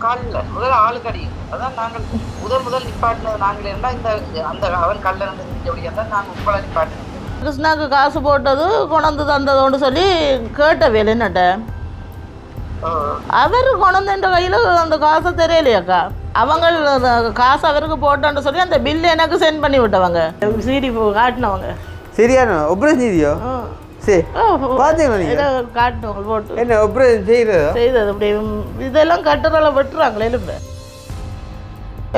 காலில் முதல் ஆளுக்கடி அதான் நாங்கள் முதல் நிப்பாட்டினது நாங்கள் என்ன இந்த அந்த அவன் கல்ல இருந்தால் நாங்கள் உங்களை நிப்பாட்டினோம். கிருஷ்ணாவுக்கு காசு போட்டது கொண்டு தந்ததோன்னு சொல்லி கேட்ட வேலை என்னட்ட அவர் கொண்டு கையில் அந்த காசை தெரியலையாக்கா. அவங்க காசு அவருக்கு போட்டோன்னு சொல்லி அந்த பில்லு எனக்கு சென்ட் பண்ணி விட்டவங்க சீடி காட்டினவங்க. சரியான ஆப்ரேஷன் செய்தியோ? சரி பார்த்தீங்களா நீங்கள் காட்டினவங்க போட்டு என்ன ஆப்ரேஷன் செய்தது அப்படி இதெல்லாம் கட்டுறல வெட்டுறாங்களே இல்லை.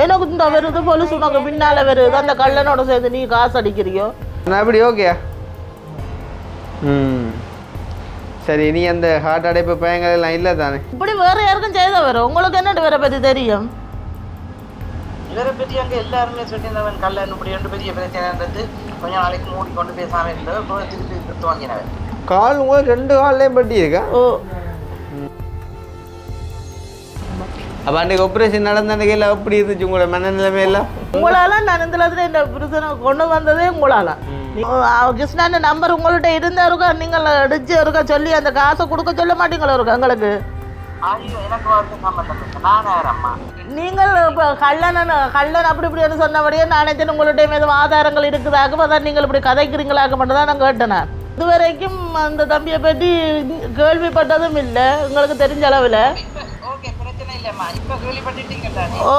எனக்கு இந்த வருது பொலிசு உனக்கு பின்னால் வருது அந்த கல்லனோட சேர்ந்து நீ காசு அடிக்கிறியோ நான் அப்படி ஓகே. சரி நீ அந்த ஹார்ட் அடைப்பு பயங்கள் எல்லாம் இல்லை தானே? இப்படி வேற யாருக்கும் செய்த வரும் உங்களுக்கு என்ன வேற பற்றி தெரியும்? இவரை பற்றி அங்கே எல்லாருமே சொல்லியிருந்தவன் கல்லன் இப்படி ரெண்டு பெரிய பிரச்சனைன்றது கொஞ்சம் நாளைக்கு மூடி கொண்டு பேசாமல் இருந்தவர் திருப்பி துவங்கினவர். கால் உங்களுக்கு 2 கால்லையும் பட்டி இருக்கா? ஓ அப்போ அன்றைக்கு ஆப்ரேஷன் நடந்த அன்றைக்கு எப்படி இருந்துச்சு உங்களோட மனநிலைமை எல்லாம்? உங்களால நான் இந்த இந்த பிரச்சனை கொண்டு வந்ததே உங்களால. கிருஷ்ணா நம்பர் உங்கள்கிட்ட இருந்தா இருக்கா நீங்கள் அடிச்சு இருக்கா சொல்லி அந்த காசை கொடுக்க சொல்ல மாட்டீங்களா இருக்கா எங்களுக்கு? நீங்கள் இப்போ கல்லன் அப்படி இப்படின்னு சொன்னபடியே நானே உங்கள்கிட்ட எதுவும் ஆதாரங்கள் இருக்குதாக தான் நீங்கள் இப்படி கதைக்கிறீங்களாக்க மட்டும் தான் நான் கேட்டேன். இதுவரைக்கும் அந்த தம்பியை பற்றி கேள்விப்பட்டதும் இல்லை உங்களுக்கு தெரிஞ்ச அளவில். ஓ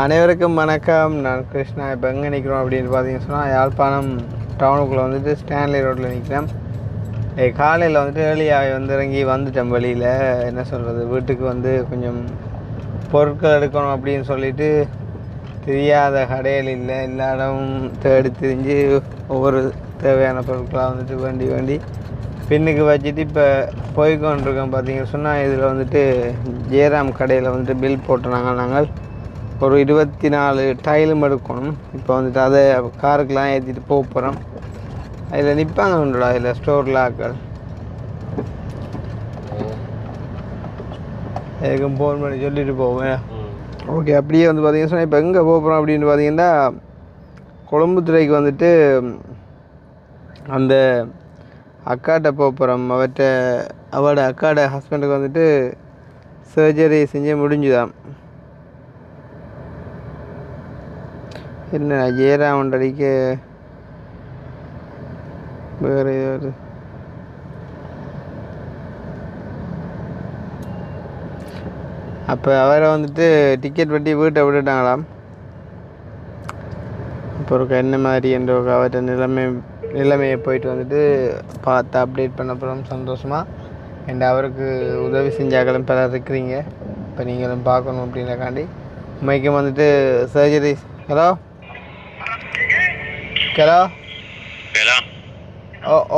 அனைவருக்கும் வணக்கம். நான் கிருஷ்ணா. இப்போ எங்கே நிற்கிறோம் அப்படின்னு பார்த்தீங்கன்னு சொன்னால் யாழ்ப்பாணம் டவுனுக்குள்ளே வந்துட்டு ஸ்டான்லி ரோட்டில் நிற்கிறேன். காலையில் வந்துட்டு ஏர்லியாக இறங்கி வந்துட்டேன். வழியில் என்ன சொல்கிறது, வீட்டுக்கு வந்து கொஞ்சம் பொருட்கள் எடுக்கணும் அப்படின்னு சொல்லிட்டு தெரியாத கடையில் இல்லை எல்லா இடமும் தேடி திரிஞ்சு ஒவ்வொரு தேவையான பொருட்களாக வந்துட்டு வேண்டி பின்னுக்கு வச்சுட்டு இப்போ போய்கொண்டிருக்கோம். பார்த்தீங்கன்னு சொன்னால் இதில் வந்துட்டு ஜெயராம் கடையில் வந்துட்டு பில் போட்டுனாங்க. நாங்கள் ஒரு 24 டைலும் எடுக்கணும். இப்போ வந்துட்டு அதை காருக்கெலாம் ஏற்றிட்டு போக போகிறோம். அதில் நிற்பாங்க உண்டுடா அதில் ஸ்டோரில் ஆக்கள். எதுக்கும் ஃபோன் பண்ணி சொல்லிட்டு போவேன். ஓகே அப்படியே வந்து பார்த்தீங்கன்னா சொன்னால் இப்போ எங்கே போக போகிறோம் அப்படின்னு பார்த்தீங்கன்னா கொழும்புத்துறைக்கு வந்துட்டு அந்த அக்காட்ட போக போகிறோம். அவட அக்காட ஹஸ்பண்டுக்கு வந்துட்டு சர்ஜரி செஞ்சு முடிஞ்சுதான். என்ன ஜெயராமன் அடிக்க வேறு ஏதாவது அப்போ அவரை வந்துட்டு டிக்கெட் வெட்டி வீட்டை விட்டுட்டாங்களாம். இப்போ ஒரு என்ன மாதிரி என்ற அவர்கிட்ட நிலைமையை போயிட்டு வந்துட்டு பார்த்து அப்டேட் பண்ண போகிறோம். சந்தோஷமாக என் அவருக்கு உதவி செஞ்சாக்களும் பலர் இருக்கிறீங்க. இப்போ நீங்களும் பார்க்கணும் அப்படின்னாக்காண்டி உண்மைக்கும் வந்துட்டு சர்ஜரி. ஹலோ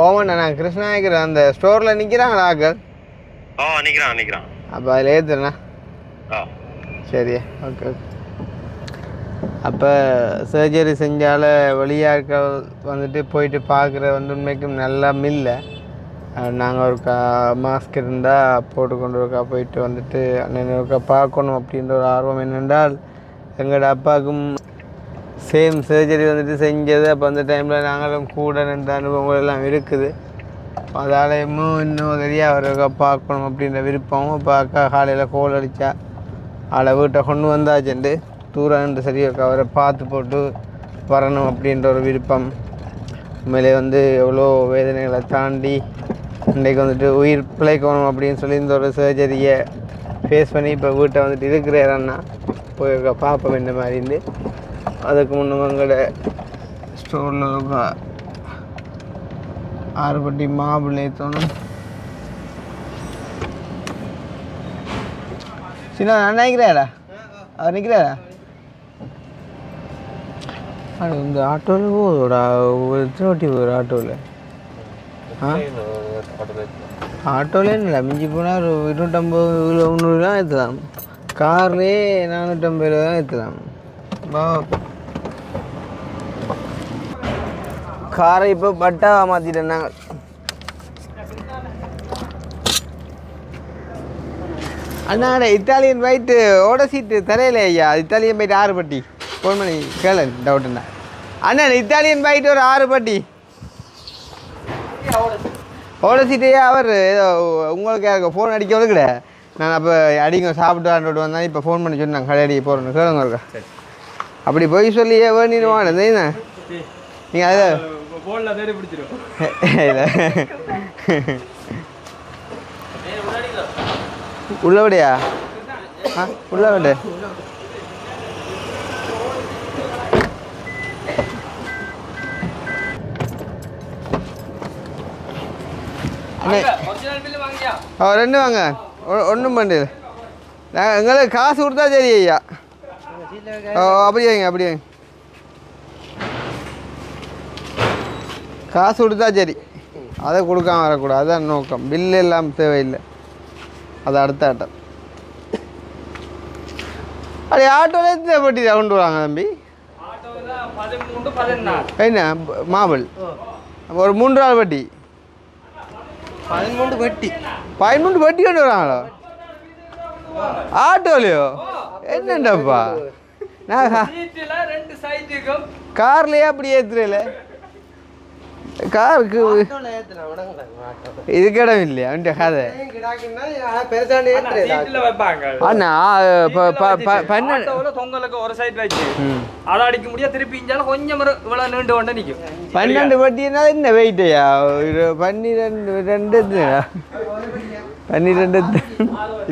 ஓமண்ணா, நான் கிருஷ்ணா நிற்கிறேன். அந்த ஸ்டோரில் நிற்கிறாங்களா ஆக்கள்? நிற்கிறான். அப்போ அதில் ஏற்றுண்ணா. சரி ஓகே. அப்போ சர்ஜரி செஞ்சால் வெளியாட்கள் வந்துட்டு போயிட்டு பார்க்குற வந்து உண்மைக்கும் நல்லா இல்லை. நாங்கள் ஒருக்கா மாஸ்க் இருந்தால் போட்டுக்கொண்டு ஒருக்கா போயிட்டு வந்துட்டு அண்ணன் ஒருக்கா பார்க்கணும் அப்படின்ற ஒரு ஆர்வம். என்னென்றால் எங்களோட அப்பாவுக்கும் சேம் சர்ஜரி வந்துட்டு செஞ்சது. அப்போ அந்த டைமில் நாங்களும் கூட நின்ற அனுபவங்கள் எல்லாம் இருக்குது. அதால் இன்னும் சரியாக அவருக்கா பார்க்கணும் அப்படின்ற விருப்பம். இப்போ அக்கா காலையில் கோல் அடித்தா அவளை வீட்டை கொண்டு வந்தாச்சுண்டு தூரண்டு சரியாக அவரை பார்த்து போட்டு வரணும் அப்படின்ற ஒரு விருப்பம். உண்மையிலே வந்து எவ்வளோ வேதனைகளை தாண்டி இன்றைக்கு வந்துட்டு உயிர் பிழைக்கணும் அப்படின்னு சொல்லி இந்த ஒரு சர்ஜரியை ஃபேஸ் பண்ணி இப்போ வீட்டை வந்துட்டு இருக்கிறாரன்னா போய் பார்ப்போம் இந்த மாதிரி இருந்து. அதுக்கு முன்னவங்களோட ஸ்டோரில் 6 பட்டி மாவு ஏற்றணும். சின்ன நான் நினைக்கிறாரா அவர் நிற்கிறாரா? அது இந்த ஆட்டோவில் போகுதோடா திருவட்டி போகிற ஆட்டோவில். ஆட்டோவிலே இல்லை மிஞ்சி போனால் ஒரு 250 300 தான் ஏற்றலாம். கார்லேயே 450 தான் ஏற்றலாம். காரை இப்போ பட்டாவா மாற்றிட்டேன் நாங்கள். அண்ணா இத்தாலியன் பைட்டு ஓட சீட்டு தரையில ஐயா. இத்தாலியன் பைட்டு 6 பட்டி ஃபோன் பண்ணி கேளு டவுட்டுண்ணா. அண்ணா இத்தாலியன் பைட்டு ஒரு 6 பட்டி ஓடச்சிட்டே அவர் ஏதோ உங்களுக்கு ஃபோன் அடிக்க விட நான் அப்போ அடிங்க சாப்பிட்டு ஆண்டோட்டு வந்தேன் இப்போ ஃபோன் பண்ணி சொன்னேன் கடை அடிக்க போகிறேன்னு கேளுங்க இருக்கா அப்படி போய் சொல்லி வேணிடுவான் என்ன நீங்கள் அதை இல்லை உள்ளபடியா ஆ உள்ளபடி ரெண்டு வாங்க ஒன்றும் பண்ணல நாங்கள் எங்களுக்கு காசு கொடுத்தா சரி ஐயா அப்படி வைங்க அப்படி வைங்க காசு கொடுத்தா சரி அதை கொடுக்காம வரக்கூடாது அதுதான் நோக்கம் பில்லு எல்லாம் தேவையில்லை அது அடுத்த ஆட்டம் அப்படி ஆட்டோவில் பட்டி கொண்டு வராங்க தம்பி என்ன மாபிள் ஒரு 3 நாள் பட்டி 13 பட்டி கொண்டு வராங்களோ ஆட்டோலையோ என்னண்டப்பா நான் கார்லயே அப்படி ஏற்றுறல காருக்கு இதுக்கு இடம் இல்லையா அவன் கதை அண்ணா தொங்கலுக்கு ஒரு சைட் வச்சு அதை அடிக்க முடியாது திருப்பி இஞ்சாலும் கொஞ்சம் இவ்வளவு நீண்டு கொண்டு நிற்கும் 12 பட்டினா என்ன வெயிட்டையா 12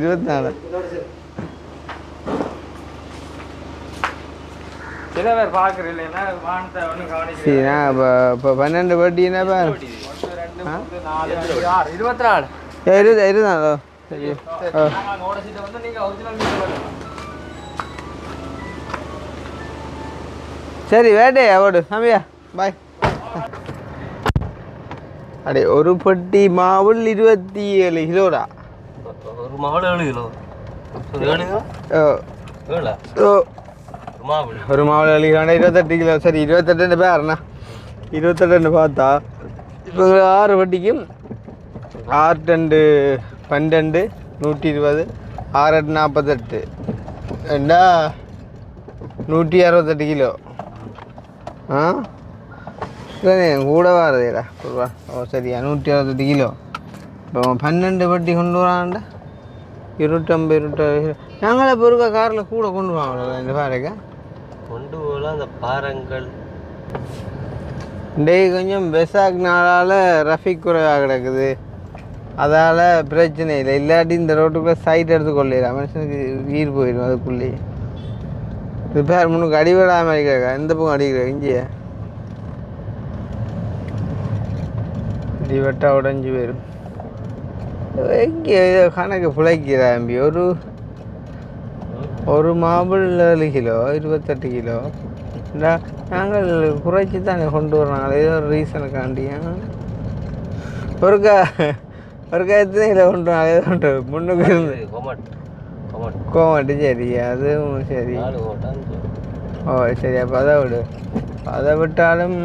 24 சில பேர் பார்க்குறது இல்லைன்னா வானத்தை ஒன்றும் கவனிக்க சரி நான் இப்போ 12 பட்டினா 24 இருந்தாலோ சரி வந்து நீங்கள் ஒரிஜினல் சரி வேட்டையா ஓடு சாமியா பாய் அடே ஒரு பட்டி மாவுள் 27 கிலோடா ஒரு மாவுள் 7 கிலோ 7 கிலோ ஒரு மாவுள் 7 கிலோ 28 கிலோ சரி 28 பேர்ண்ணா 28 பார்த்தா இப்போ 6 பட்டிக்கும் 6 2 12 120 6 8 48 ரெண்டா 168 கிலோ ஆ சரி கூட வருதுடா ரூபா ஓ சரியா 168 கிலோ இப்போ 12 பட்டி கொண்டு வரான்டா 250 நாங்களே பொருக்கா காரில் கூட கொண்டு வாங்கலாம் இந்த பாருங்க கொண்டு போகலாம் அந்த பாறங்கள் டே கொஞ்சம் பெசாக் நாளால் ரஃபிக் குறைவாக கிடக்குது அதால் பிரச்சனை இல்லை இல்லாட்டி இந்த ரோட்டுக்குள்ளே சைட் எடுத்து கொள்ளிடலாம் மனுஷனுக்கு உயிர் போயிடும் அதுக்குள்ளேயே இது பேர் முன்னுக்கு அடிவிடாமல் அடிக்கிறாக்கா எந்த பக்கம் அடிக்கிற இஞ்சியை அடிவட்டா உடஞ்சி போயிடும் எங்கே கணக்கு பிழைக்கிறாம்பி ஒரு மாபிள் 7 கிலோ 28 கிலோ நாங்கள் குறைச்சி தானே கொண்டு வர்றாங்க ஏதோ ஒரு ரீசனுக்காண்டியா ஒருக்கா எத்தனை கிலோ கொண்டு வராங்க ஏதோ கொண்டு முன்னுக்கு இருந்து கோமாட்டு சரி அதுவும் சரி ஓ சரி அப்போ அதை விடு அதை விட்டாலும்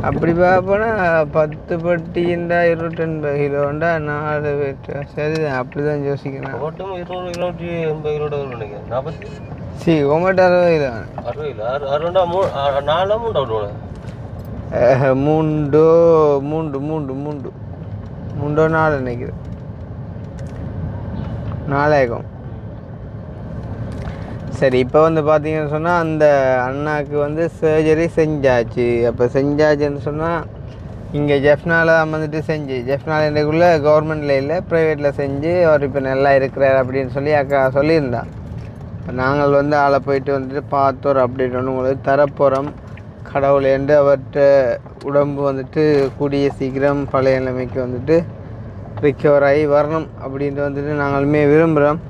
அப்படி பார்ப்போன்னா 10 பட்டின்னா 29 கிலோண்டா 4 வெட்டு சரிதான் அப்படி தான் யோசிக்கணும் சரி ஒமேட்டோ 60 கிலோ மூண்டோ 4 நினைக்கிறேன் 4000 சரி இப்போ வந்து பார்த்தீங்கன்னு சொன்னால் அந்த அண்ணாவுக்கு வந்து சர்ஜரி செஞ்சாச்சு அப்போ செஞ்சாச்சுன்னு சொன்னால் இங்கே ஜெஃப்னாவில் தான் வந்துட்டு செஞ்சு ஜெஃப்னாவில் இன்றைக்குள்ளே கவர்மெண்ட்டில் இல்லை ப்ரைவேட்டில் செஞ்சு அவர் இப்போ நல்லா இருக்கிறார் அப்படின்னு சொல்லி அக்கா சொல்லியிருந்தா இப்போ நாங்கள் வந்து ஆளை போயிட்டு வந்துட்டு பார்த்து ஒரு அப்டேட் ஒன்று உங்களுக்கு தரப்போகிறோம் கடவுளேண்டு அவர்கிட்ட உடம்பு வந்துட்டு கூடிய சீக்கிரம் பழைய நிலைமைக்கு வந்துட்டு ரிக்கவர் ஆகி வரணும் அப்படின்ட்டு வந்துட்டு நாங்களுமே விரும்புகிறோம்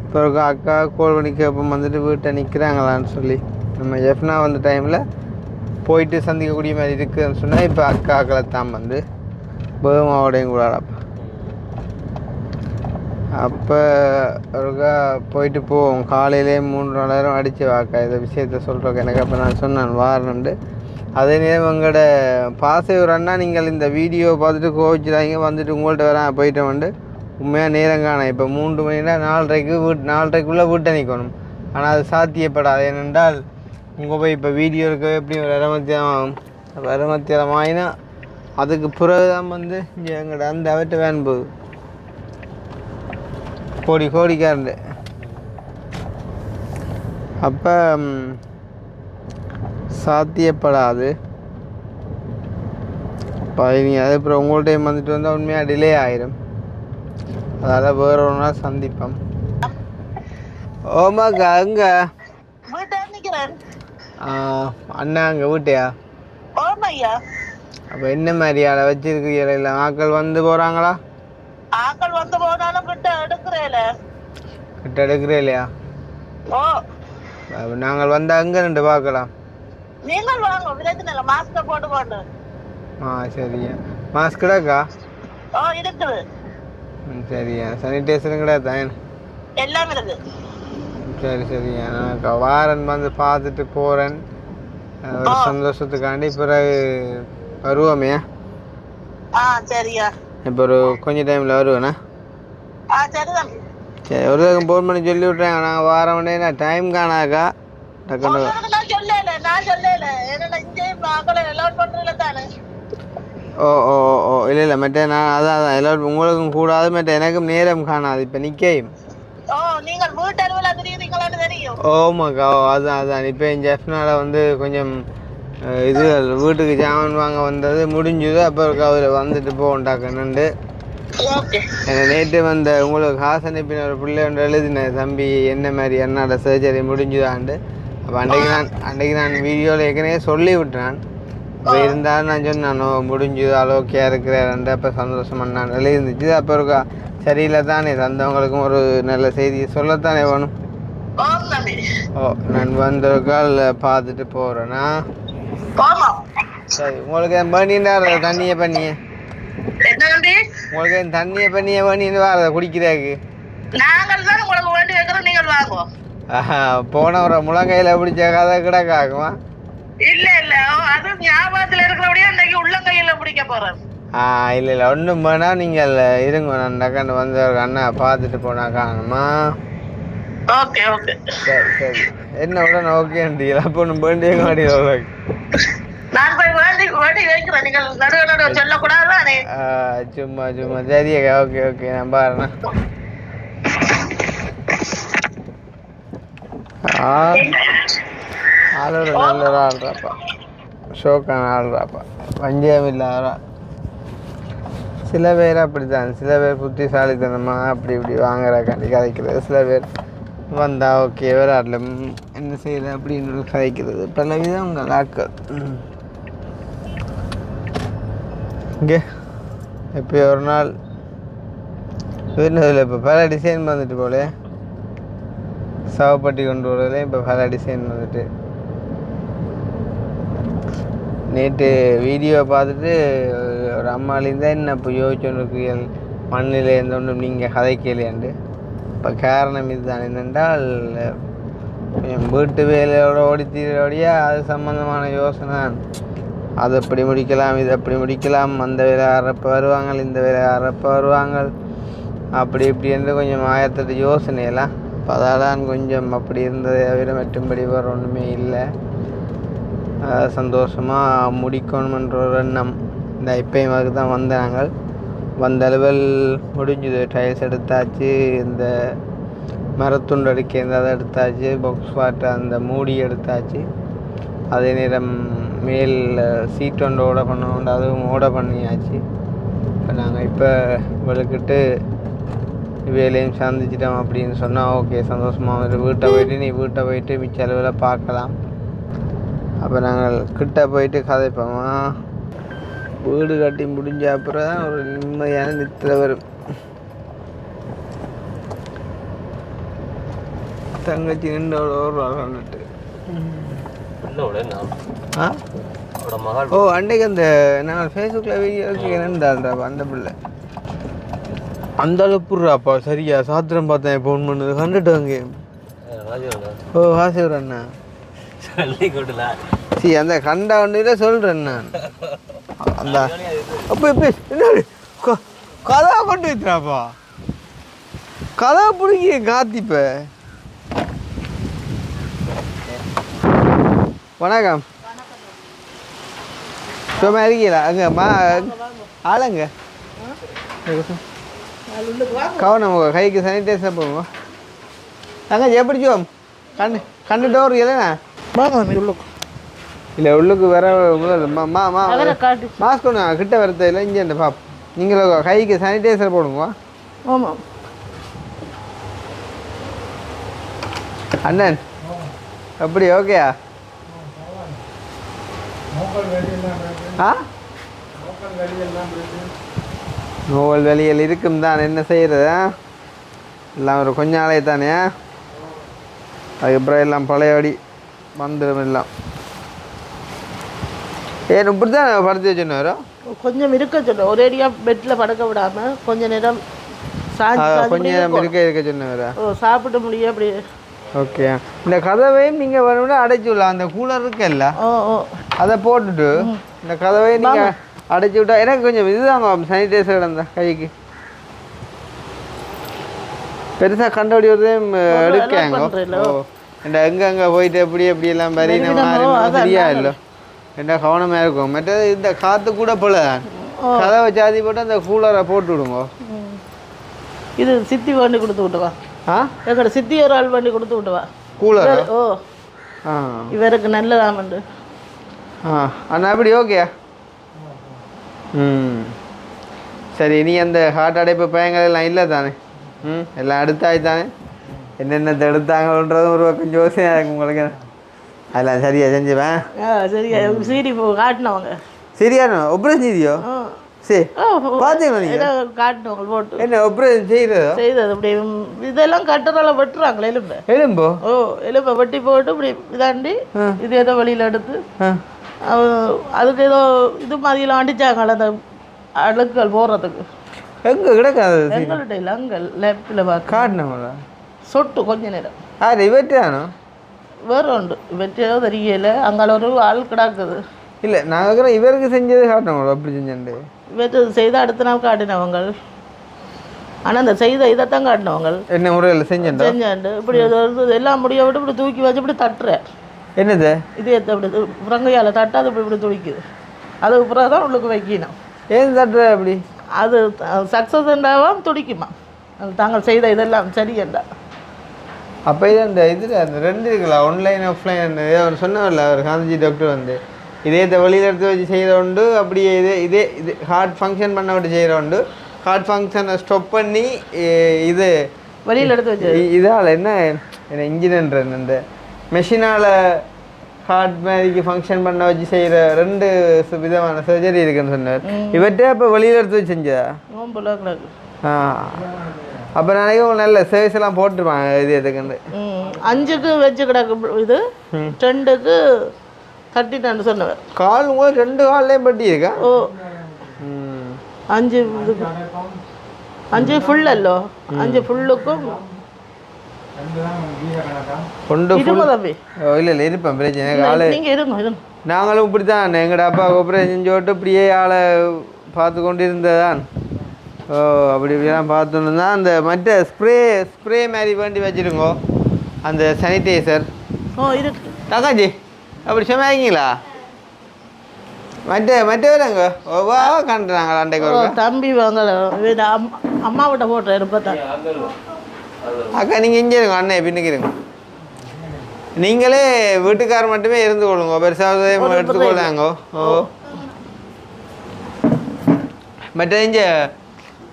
இப்போ அக்கா கோல் பண்ணி கேட்போம் வந்துட்டு வீட்டை நிற்கிறாங்களான்னு சொல்லி நம்ம ஜெஃப்னா வந்த டைமில் போயிட்டு சந்திக்கக்கூடிய மாதிரி இருக்குதுன்னு சொன்னால் இப்போ அக்காக்களை தான் வந்து பேமாவோடையும் கூடாப்பா அப்போ ஒருக்கா போயிட்டு போவோம் காலையிலே 3 நேரம் அடித்து வாக்கா இந்த விஷயத்த சொல்கிறோம் எனக்கு அப்போ நான் சொன்னேன் வாரணுண்டு அதே நேரம் உங்களோட பாசை ஒரு அண்ணா நீங்கள் இந்த வீடியோ பார்த்துட்டு கோவிச்சுடாங்க வந்துட்டு உங்கள்கிட்ட வரேன் போயிட்டு வந்து உண்மையாக நேரம் காணும் இப்போ 3 மணினா 4:30க்குள்ளே வீட்டை நிற்கணும் ஆனால் அது சாத்தியப்படாது ஏனென்றால் உங்கள் போய் இப்போ வீடியோ இருக்க எப்படி ஒரு 2 மணி ஆகும் வருமத்தியில் வாங்கினா அதுக்கு பிறகுதான் வந்து இங்கே எங்கள்ட அந்த அவற்றை வேன் போகுது கோடிக்காரண்டு. அப்போ சாத்தியப்படாது. நீ அது அப்புறம் உங்கள்கிட்ட வந்துட்டு வந்தால் உண்மையாக டிலே ஆயிரும். அதால் வேற ஒரு நாள் சந்திப்போம். ஓமாக்கா அங்க அண்ணா அங்கே வீட்டையா? அப்போ என்ன மாதிரி ஆளை வச்சிருக்கிறீங்களா? இல்லை ஆக்கள் வந்து போகிறாங்களா? ஆக்கள் வந்து போனாலும் கிட்ட எடுக்கிறே இல்லையா? நாங்கள் வந்து அங்கே நின்று பார்க்கலாம். நீங்கள் வாங்க, பிரச்சனை மாஸ்க் போட்டு போட்டு. சரியா. மாஸ்க் கிடக்கா? இருக்குது. சரியா. சானிடைசரும் கிடையாது? எல்லாம் இருக்கு. சரியா. நான் வாரன் வந்து பார்த்துட்டு போகிறேன் ஒரு சந்தோஷத்துக்காண்டி. பிறகு வருவோமே. சரியா. இப்போ ஒரு கொஞ்சம் டைமில் வருவேண்ணா. சரிதான். சரி, ஒரு தடவை ஃபோன் பண்ணி சொல்லி விட்றேன். நாங்கள் வார உடனே டைம் காணாக்கா டக்குன்னு. இல்லை மற்ற நான் அதான் எல்லோரும் உங்களுக்கும் கூடாது, மற்ற எனக்கும் நேரம் காணாது. இப்போ நிற்கையும் ஓமாக்கா. அதான் இப்போ என் ஜெஃப்னால் வந்து கொஞ்சம் இது வீட்டுக்கு ஜாமான் வாங்க வந்தது முடிஞ்சுது. அப்புறம் அதில் வந்துட்டு போகண்டாக்கணுண்டு. நேற்று வந்த உங்களுக்கு காசு அனுப்பின ஒரு பிள்ளை ஒன்று எழுதினேன், தம்பி என்ன மாதிரி என்னோட சர்ஜரி முடிஞ்சுதான்ட்டு. அப்போ அன்றைக்கு நான் வீடியோவில் ஏற்கனவே சொல்லி விட்டேன். இப்போ இருந்தாலும் நான் சொன்னேன் முடிஞ்சுது அளவுக்கே இருக்கிறேன்ட்டு. அப்போ சந்தோஷமாக நான் எழுதிருந்துச்சு. அப்போ இருக்கா சரியில்லை தானே, தந்தவங்களுக்கும் ஒரு நல்ல செய்தியை சொல்லத்தானே வேணும். நான் வந்த கால் பார்த்துட்டு போகிறேன்னா. சரி, உங்களுக்கு பண்ணிண்டா தண்ணியை பண்ணியே உங்களுக்கு தண்ணியை பண்ணியே பண்ணின்னு வரத குடிக்கிறாக்கு போன ஒரு முழங்கையில பிடிச்ச கதை கிடக்காகுமா? இல்லை ஒன்றும் வேணா நீங்கள் இருங்க. நான் டக்காண்டு வந்து அண்ணா பார்த்துட்டு போனா காணுமா? சரி. என்ன உடனே ஓகேன்றீங்களா? அப்போ ஒன்றும் வேண்டிய மாட்டீங்க. சும்மா சரியா. ஓகே நான் பாருண்ணா. ஆளோட நல்ல ஆள்றாப்பா, ஷோக்கான ஆள்றாப்பா, வஞ்சியம் இல்லாதா. சில பேர் அப்படித்தான், சில பேர் புத்திசாலித்தனமாக அப்படி இப்படி வாங்குறாக்காண்டி கதைக்கிறது. சில பேர் வந்தால் ஓகே விளையாடல என்ன செய்யலை அப்படின்னு கதைக்கிறது. பல விதம் உங்கள் ஆட்கள். இங்கே இப்போ ஒரு நாள் வீட்டில் இப்போ பல டிசைன் வந்துட்டு போல சவப்பட்டி கொண்டு வரதுல இப்போ பல டிசைன் வந்துட்டு. நேற்று வீடியோ பார்த்துட்டு ஒரு அம்மாலேருந்தான் என்ன இப்போ யோசிச்சுருக்கீர்கள் மண்ணில் இருந்தோன்றும் நீங்கள் கதைக்கலையாண்டு. இப்போ காரணம் இதுதான் என்னென்றால் வீட்டு வேலையோட ஓடித்தீரோடையா அது சம்மந்தமான யோசனை. அது அப்படி முடிக்கலாம், இது அப்படி முடிக்கலாம், அந்த வேலை ஆறப்போ வருவாங்க, இந்த வேலை ஆறப்போ வருவாங்க, அப்படி இப்படி என்று கொஞ்சம் 1008 யோசனையெல்லாம். இப்போ அதான் கொஞ்சம் அப்படி இருந்ததை தவிர மற்றும்படி வேறு ஒன்றுமே இல்லை. சந்தோஷமாக முடிக்கணுமென்ற ஒரு எண்ணம். இந்த இப்பயும் அதுக்கு தான் வந்தாங்க. வந்த அளவில் முடிஞ்சுது. டைல்ஸ் எடுத்தாச்சு, இந்த மரத்துண்டு அடிக்க அதை எடுத்தாச்சு, பாக்ஸ் வாட்டர் அந்த மூடி எடுத்தாச்சு. அதே நேரம் மேல் சீட் ஒன்று ஓட பண்ணோண்டு அதுவும் ஓட பண்ணியாச்சு. இப்போ நாங்கள் இப்போ வெளுக்கிட்டு வேலையும் சந்திச்சிட்டோம் அப்படின்னு சொன்னால் ஓகே சந்தோஷமாக வீட்டை போயிட்டு நீ வீட்டை போயிட்டு மிச்ச அளவில் பார்க்கலாம். அப்போ நாங்கள் கிட்ட போயிட்டு கதைப்போமா. வீடு கட்டி முடிஞ்ச அப்புறம் தான் ஒரு நிம்மதியான நித்திர வரும். தங்கச்சி நின்று வந்துட்டு அன்றைக்கு அந்த நாங்கள் ஃபேஸ்புக்கில் வீடியோக்கு என்னன்றால்டா அந்த பிள்ளை அந்த அளப்புறாப்பா. சரியா சாத்திரம் பார்த்தேன் ஃபோன் பண்ணது கண்டுட்டு வாங்க. வாசிவர் அண்ணா சரி அந்த கண்டா ஒன்றுல சொல்கிறேன் நான். அந்த அப்போ இப்போ என்ன கதா கொண்டு வைக்கிறாப்பா, கதா பிடிக்க காத்திப்ப. வணக்கம். சும்மா இருக்கீங்களா அங்கே ஆளுங்க கவனம் கைக்கு சானிடைசர் போடுங்க அங்கே எப்படி ஜோம் கண்டு டோர் இல்லைண்ணா இல்லை உள்ளுக்கு வர மாஸ்க் ஒன்று கிட்ட வரது இல்லை இங்கே இந்த பாப் நீங்களும் கைக்கு சானிடைசர் போடுங்க ஆமாம் அண்ணன் எப்படி ஓகேயா ஆ நோவல் வெளியில் இருக்கும் தான் என்ன செய்கிறது எல்லாம் ஒரு கொஞ்ச நாளே தானே அதுக்கப்புறம் எல்லாம் பழையபடி வந்துடும் எல்லாம் ஏன் இப்படி தான் படுத்து வச்சுன்னு கொஞ்சம் இருக்க சொன்னோம் ஒரேடியாக பெட்டில் படுக்க விடாமல் கொஞ்சம் நேரம் கொஞ்சம் நேரம் இருக்க சொன்னவரா சாப்பிட முடியும் அப்படி ஓகே இந்த கதவையும் நீங்கள் வேணும்னா அடைச்சி விடலாம் அந்த கூலர் இருக்குல்ல அதை போட்டுட்டு இந்த கதவையும் நீங்கள் அடைச்சி விட்டா எனக்கு கொஞ்சம் இதுதாங்க சானிடைசர் அந்த கைக்கு பெருசாக கண்டபடி ஒருதையும் எடுக்காங்க இந்த எங்கெங்கே போயிட்டு எப்படி எல்லாம் வரி நம்ம சரியா இல்லை என்ன கவனமாக இருக்கும் மற்றது இந்த காற்று கூட போல கதவை சாதி போட்டு அந்த கூலரை போட்டு விடுங்க இது சித்தி வண்டி கொடுத்து விட்டுவா எங்களோட சித்தி ஒரு ஆள் வண்டி கொடுத்து விட்டுவா கூலர் ஓ இவருக்கு நல்லதாமண்டு அண்ணா எப்படி ஓகே சரி நீ அந்த ஹார்ட் அடைப்பு பயங்கள் எல்லாம் இல்லை தானே எல்லாம் எடுத்தாய் தானே என்னென்ன எடுத்தாங்கன்றதும் ஒரு பக்கம் யோசனையாக இருக்கும் உங்களுக்கு அதெல்லாம் சரியா செஞ்சுவேன் சரியா சீடி காட்டினவங்க சரியான ஆப்ரேஷன் செய்தியோ சரி பார்த்தீங்களா நீங்கள் காட்டினவங்க போட்டு என்ன ஆப்ரேஷன் செய்தது அப்படி இதெல்லாம் கட்டுறால வெட்டுறாங்களே எலும்போ எலும்பை வெட்டி போட்டு இப்படி இதாண்டி இது ஏதோ வெளியில் எடுத்து அதுக்கு ஏதோ இது மாதிரிலாம் அடிச்சாங்கள அந்த அழுக்குகள் போடுறதுக்கு எங்கே கிடக்காது எங்கள்கிட்ட இல்லை அங்கே லெஃப்டில் பார்க்க காட்டினவங்களா சொட்டு கொஞ்ச நேரம் இவற்றானோ வேறு உண்டு இவற்றையோ தெரியல அங்கே ஒரு ஆள் கிடக்குது இல்லை நாங்கள் இவருக்கு செஞ்சது காட்டினவங்களோ அப்படி செஞ்சு இவற்று செய்த அடுத்த நாள் காட்டினவங்க ஆனால் அந்த செய்த இதைத்தான் காட்டினவங்க என்ன முறையில் செஞ்சாண்டு இப்படி எல்லாம் முடிய விட்டு இப்படி தூக்கி வச்சு இப்படி தட்டுறேன் என்னது இது அப்படி புறங்கையால் தட்டாது இப்படி இப்படி துடிக்குது அதுக்கு பிறகு தான் உள்ளுக்கு வைக்கணும் ஏன் தட்டுற அப்படி அது சக்ஸஸ் என்றாவும் துடிக்குமா தாங்கள் செய்த இதெல்லாம் சரியண்டா அப்போ இது அந்த இதில் அந்த ரெண்டு இருக்குல்ல ஆன்லைன் ஆஃப்லைன் அவர் சொன்னவர்ல அவர் காந்திஜி டாக்டர் வந்து இதே வெளியில் எடுத்து வச்சு செய்கிற உண்டு அப்படியே இதே ஹார்ட் ஃபங்க்ஷன் பண்ண விட்டு செய்கிற உண்டு ஹார்ட் ஃபங்க்ஷனை ஸ்டாப் பண்ணி இது வெளியில் எடுத்து வச்சு இதால் என்ன இன்ஜினியர் இந்த மெஷினால் ஹார்ட் மாதிரிக்கு ஃபங்க்ஷன் பண்ண வச்சு செய்கிற ரெண்டு விதமான சர்ஜரி இருக்குன்னு சொன்னார் இவற்றை இப்போ வெளியில் எடுத்து வச்சு செஞ்சா அப்போ நாளைக்கு நல்ல சர்வீஸ் எல்லாம் போட்டுருப்பாங்க இது எதுக்குன்னு 5க்கு வச்சு கிடக்கு இது 2க்கு 32 சொன்னவர் கால் உங்களுக்கு 2 கால்லையும் பட்டி இருக்கா ஓ 5 5 ஃபுல் அல்லோ 5 ஃபுல்லுக்கும் இல்லை இருப்பேன் பிரச்சனை காலை நாங்களும் இப்படி தான் எங்கட அப்பா ஆப்ரேஷன் செஞ்சு விட்டு இப்படியே ஆளை பார்த்து கொண்டு இருந்ததான் அப்படி இப்படிலாம் பார்த்துன்னு தான் அந்த மற்ற ஸ்ப்ரே மாதிரி வேண்டி வச்சுருங்கோ அந்த சானிடைசர் தக்காஜி அப்படி சொன்னாங்களா மற்றவரங்க ஓவா கண்டுறாங்க அண்டைக்கு தம்பி வாங்க அம்மாவிட்ட போட்டேன் இருப்பத்தான் அக்கா நீங்கள் இங்கே இருங்க அண்ணே பின்னுக்கு இருங்க நீங்களே வீட்டுக்கார் மட்டுமே இருந்து கொள்ளுங்க பெருசாக எடுத்துக்கொள்ளாங்க மற்ற இங்கே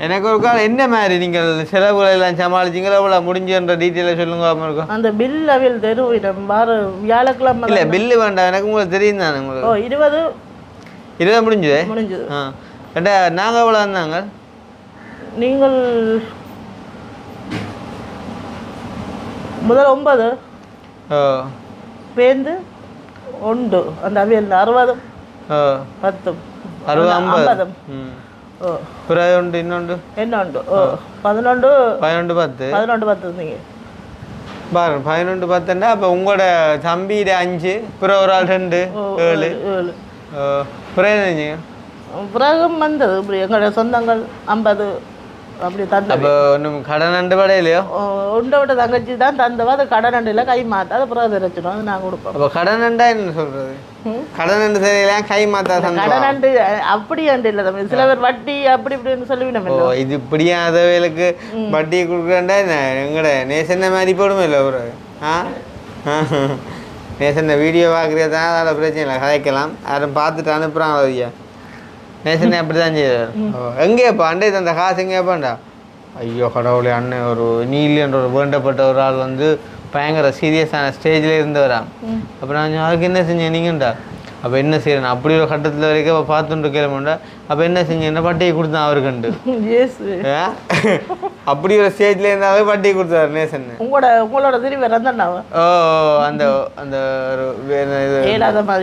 எனக்கு ஒரு கால் என்ன மாதிரி நீங்கள் செலவுகளை எல்லாம் சமாளிச்சிங்களா எவ்வளோ முடிஞ்சுன்ற டீட்டெயிலாக சொல்லுங்க இருக்கும் அந்த பில் அவையில் தெருவிடம் வியாழக்கிழமை இல்லை பில்லு வேண்டாம் எனக்கு உங்களுக்கு தெரியும் தானே உங்களுக்கு 20 முடிஞ்சுது ஏண்டா நாங்கள் எவ்வளோ வந்தாங்க நீங்கள் முதல் 9 பேருந்து 1 அந்த அவையில் 60 10 60 பிறகு உண்டு இன்னொன்று என்ன உண்டு 11 10 நீங்கள் பாருங்க 11 10ண்டா அப்போ உங்களோட தம்பியிட 5 பிறகு ஒரு ஆள் 2 7 பிறகு பிறகும் வந்தது இப்படி எங்களோட சொந்தங்கள் 50 அப்படி தந்த அப்போ ஒன்றும் கடன் நண்டு படையிலையோ? உண்டை விட்ட தங்கச்சி தான் தந்தவா. அது கடன் நண்டில் கை மாற்ற அதை பிறகு வச்சிடும். அது நான் கொடுப்போம். அப்போ கடன் நண்டா என்ன சொல்கிறது? கடன் நண்டு சரியில்லையா கை மாற்றா தந்தா? கடன் நண்டு அப்படி அண்டு இல்லை தம்பி. சில பேர் வட்டி அப்படி இப்படின்னு சொல்லுவினோம். ஓ இது இப்படியா அதவேலுக்கு வட்டி கொடுக்குறேன்டா என்ன எங்கட நேசன்ன மாதிரி போடுமே இல்லை ஒரு நேசன்ன வீடியோ பார்க்குறதா அதில் பிரச்சனை இல்லை, கதைக்கலாம். யாரும் பார்த்துட்டு அனுப்புகிறாங்களோ ஐயா நேசனே அப்படி தான் செய்வார். எங்கேப்பா அண்டே அந்த காசு எங்கேப்பாண்டா? ஐயோ கடவுளே அண்ணன் ஒரு நீலின்ற ஒரு வேண்டப்பட்ட ஒரு ஆள் வந்து பயங்கர சீரியஸான ஸ்டேஜில் இருந்தவரா. அப்போ நான் அதுக்கு என்ன செஞ்சேன் நீங்கண்டா? அப்போ என்ன செய்யறேன் அப்படி ஒரு கட்டத்தில் வரைக்கும் அப்போ பார்த்துட்டு கேளுமாண்டா. அப்போ என்ன செஞ்சேன்னா பட்டியை கொடுத்தான் அவருக்குண்டு. அப்படி ஒரு ஸ்டேஜில் இருந்தாவே பட்டியை கொடுத்தாரு நேசன். உங்களோட திரும்பி ரந்தண்ணாவா? ஓ அந்த அந்த ஒரு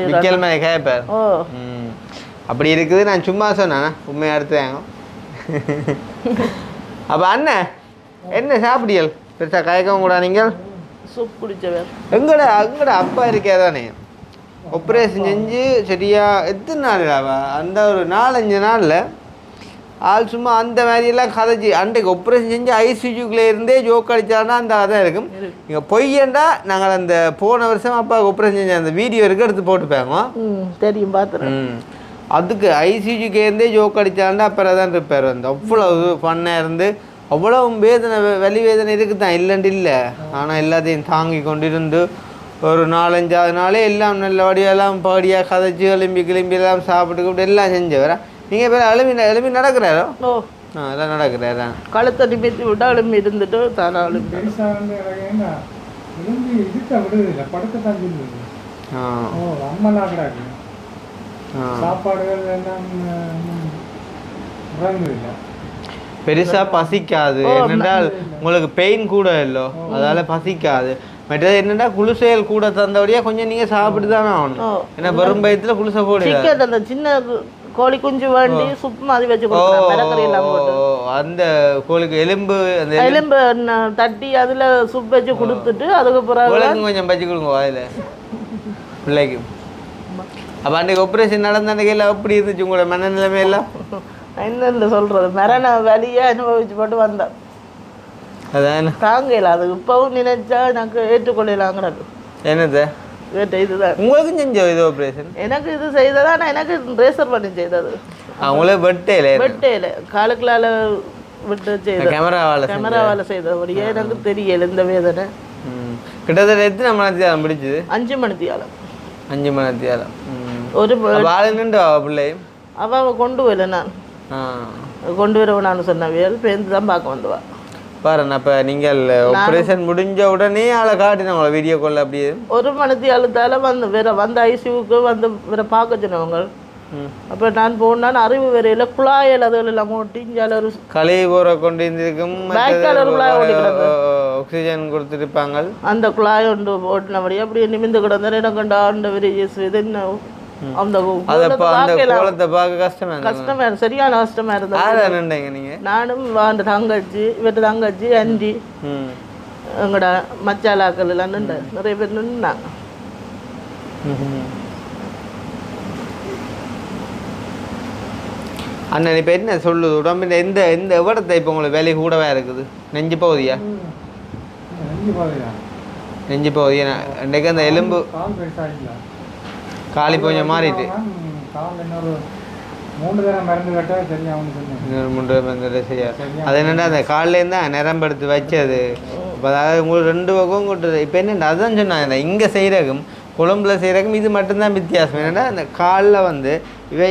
விக்கல் மேலே கேட்பார். அப்படி இருக்குது. நான் சும்மா சொன்னேன், உண்மையை எடுத்துவாங்க. அப்போ அண்ணன் என்ன சாப்பிடியல் பெருசாக கயக்கவும் கூட நீங்கள் சூப் குடிச்சவர் எங்கடா அப்பா இருக்கே தானே ஆப்ரேஷன் செஞ்சு சரியா எத்தனை நாள் அந்த ஒரு 4-5 நாளில் ஆள் சும்மா அந்த மாதிரியெல்லாம் கதைச்சி அன்றைக்கு ஆப்ரேஷன் செஞ்சு ஐசியூக்குள்ளே இருந்தே ஜோக் அடித்தாருன்னா அந்த கதை இருக்கும். நீங்கள் பொய்யண்டா நாங்கள் அந்த போன வருஷம் அப்பாவுக்கு ஆப்ரேஷன் செஞ்ச அந்த வீடியோ இருக்குது எடுத்து போட்டுப்பாங்க. தெரியும் பார்த்துறேன். அதுக்கு ஐசியூக்கு இருந்தே ஜோக் அடித்தாண்டா அப்புறம் தான் இருப்பார். வந்து அவ்வளவு ஃபன்னாக இருந்து அவ்வளோ வேதனை வலி வேதனை இருக்குது தான் இல்லைன்ட்டு இல்லை. ஆனால் எல்லாத்தையும் தாங்கி கொண்டு இருந்து ஒரு 4-5 நாளே எல்லாம் நல்லபடியெல்லாம் பாடியாக கதைச்சி கிளம்பி எல்லாம் சாப்பிட்டு கூப்பிட்டு எல்லாம் செஞ்சவரா. நீங்கள் இப்போ எழுப்பி நடக்கிறாரோ? எல்லாம் நடக்கிறாரா? கழுத்தை நிமித்தி விட்டா எழுப்பி இருந்துட்டு தானே பெருசா பசிக்காது. என்னென்றால் உங்களுக்கு பெயின் கூட இல்லோ, அதால பசிக்காது. மற்றது என்னென்னா குளிசைகள் கூட தந்தபடியா கொஞ்சம் நீங்க சாப்பிட்டு தானே ஆகணும். ஏன்னா வெறும் பயத்துல குளிசை போடுங்க. அந்த சின்ன கோழி குஞ்சு வேண்டி சுப் மாதிரி வச்சு கொடுத்தாங்க. அந்த கோழிக்கு எலும்பு எலும்பு தட்டி அதுல சுப் வச்சு கொடுத்துட்டு அதுக்கு பிறகு கொஞ்சம் பச்சு கொடுங்க வாயில பிள்ளைக்கு. அப்போ அன்றைக்கு ஆப்ரேஷன் நடந்த அன்றைக்கு அப்படி இருந்துச்சு உங்களோட மனநிலைமை எல்லாம்? என்னென்ன சொல்கிறது, மரண வலியை அனுபவிச்சு போட்டு வந்தேன். அதான் தாங்கல. அது இப்பவும் நினைச்சா எனக்கு ஏற்றுக்கொள்ளலாங்கிறது. என்னது இதுதான் உங்களுக்கும் செஞ்சோம் இது ஆப்ரேஷன்? எனக்கு இது செய்ததா நான் எனக்கு ரேசர் பண்ணி செய்தது. அவங்களே வெட்டையில காலுக்குள்ளால விட்டு செய்த கேமராவால் செய்தபடியே எனக்கு தெரியல இந்த வேதனை. கிட்டத்தட்ட எத்தனை மணித்தியாலம் பிடிச்சது? 5 மணித்தியாலம். 5 மணித்தியாலம். ஒரு நின்று பிள்ளை அவ கொண்டு வரல. நான் கொண்டு வரவனான்னு சொன்னவியல் பேருந்து தான் பார்க்க வந்துவா. பாருங்க. அப்போ நீங்கள் ஆப்ரேஷன் முடிஞ்ச உடனே ஆளை காட்டினவங்கள வீடியோ கால் அப்படியே 1 மணித்தியாலத்தால் வந்த ஐசியூக்கு வேற பார்க்க சொன்னவங்க. அப்போ நான் போனான் அறிவு வரையில் குழாயில் அதுகளெல்லாம் ஓட்டி இஞ்சால ஒரு களை போற கொண்டு இருந்திருக்கும். குழாய் ஓட்டிக்கிறது ஆக்சிஜன் கொடுத்துருப்பாங்க. அந்த குழாய் ஒன்று ஓட்டினபடி அப்படியே நிமிந்து கிடந்தாரு. எனக்கு கண்டா ஆண்ட பெரிய இது என்ன அந்த கஷ்டமா சரியான கஷ்டமா இருந்தது. நானும் அந்த தங்கச்சி இவற்ற தங்கச்சி அண்டி எங்கட மச்சாலாக்கள் எல்லாம் நின்று நிறைய பேர் நின்றுனாங்க. அண்ணன் இப்போ என்ன சொல்லுது உடம்பு எந்த எந்த எவ்வளத்தை இப்போ உங்களுக்கு வேலை கூடவே இருக்குது? நெஞ்சு பகுதியா? நெஞ்சு பகுதியா? இன்றைக்கு அந்த எலும்பு காலி கொஞ்சம் மாறிட்டு 3 தடவை மருந்து கட்டால் சரியா. அது என்னென்னா அந்த காலிலேருந்து நிரம்பு எடுத்து வச்சது. இப்போ அதாவது உங்களுக்கு 2 பக்கம் கொட்டுறது. இப்போ என்னென்ன அதுதான் சொன்னாங்க, இங்கே செய்கிறக்கும் குழம்புல செய்கிறக்கும் இது மட்டும்தான் வித்தியாசம். என்னென்னா அந்த காலில் வந்து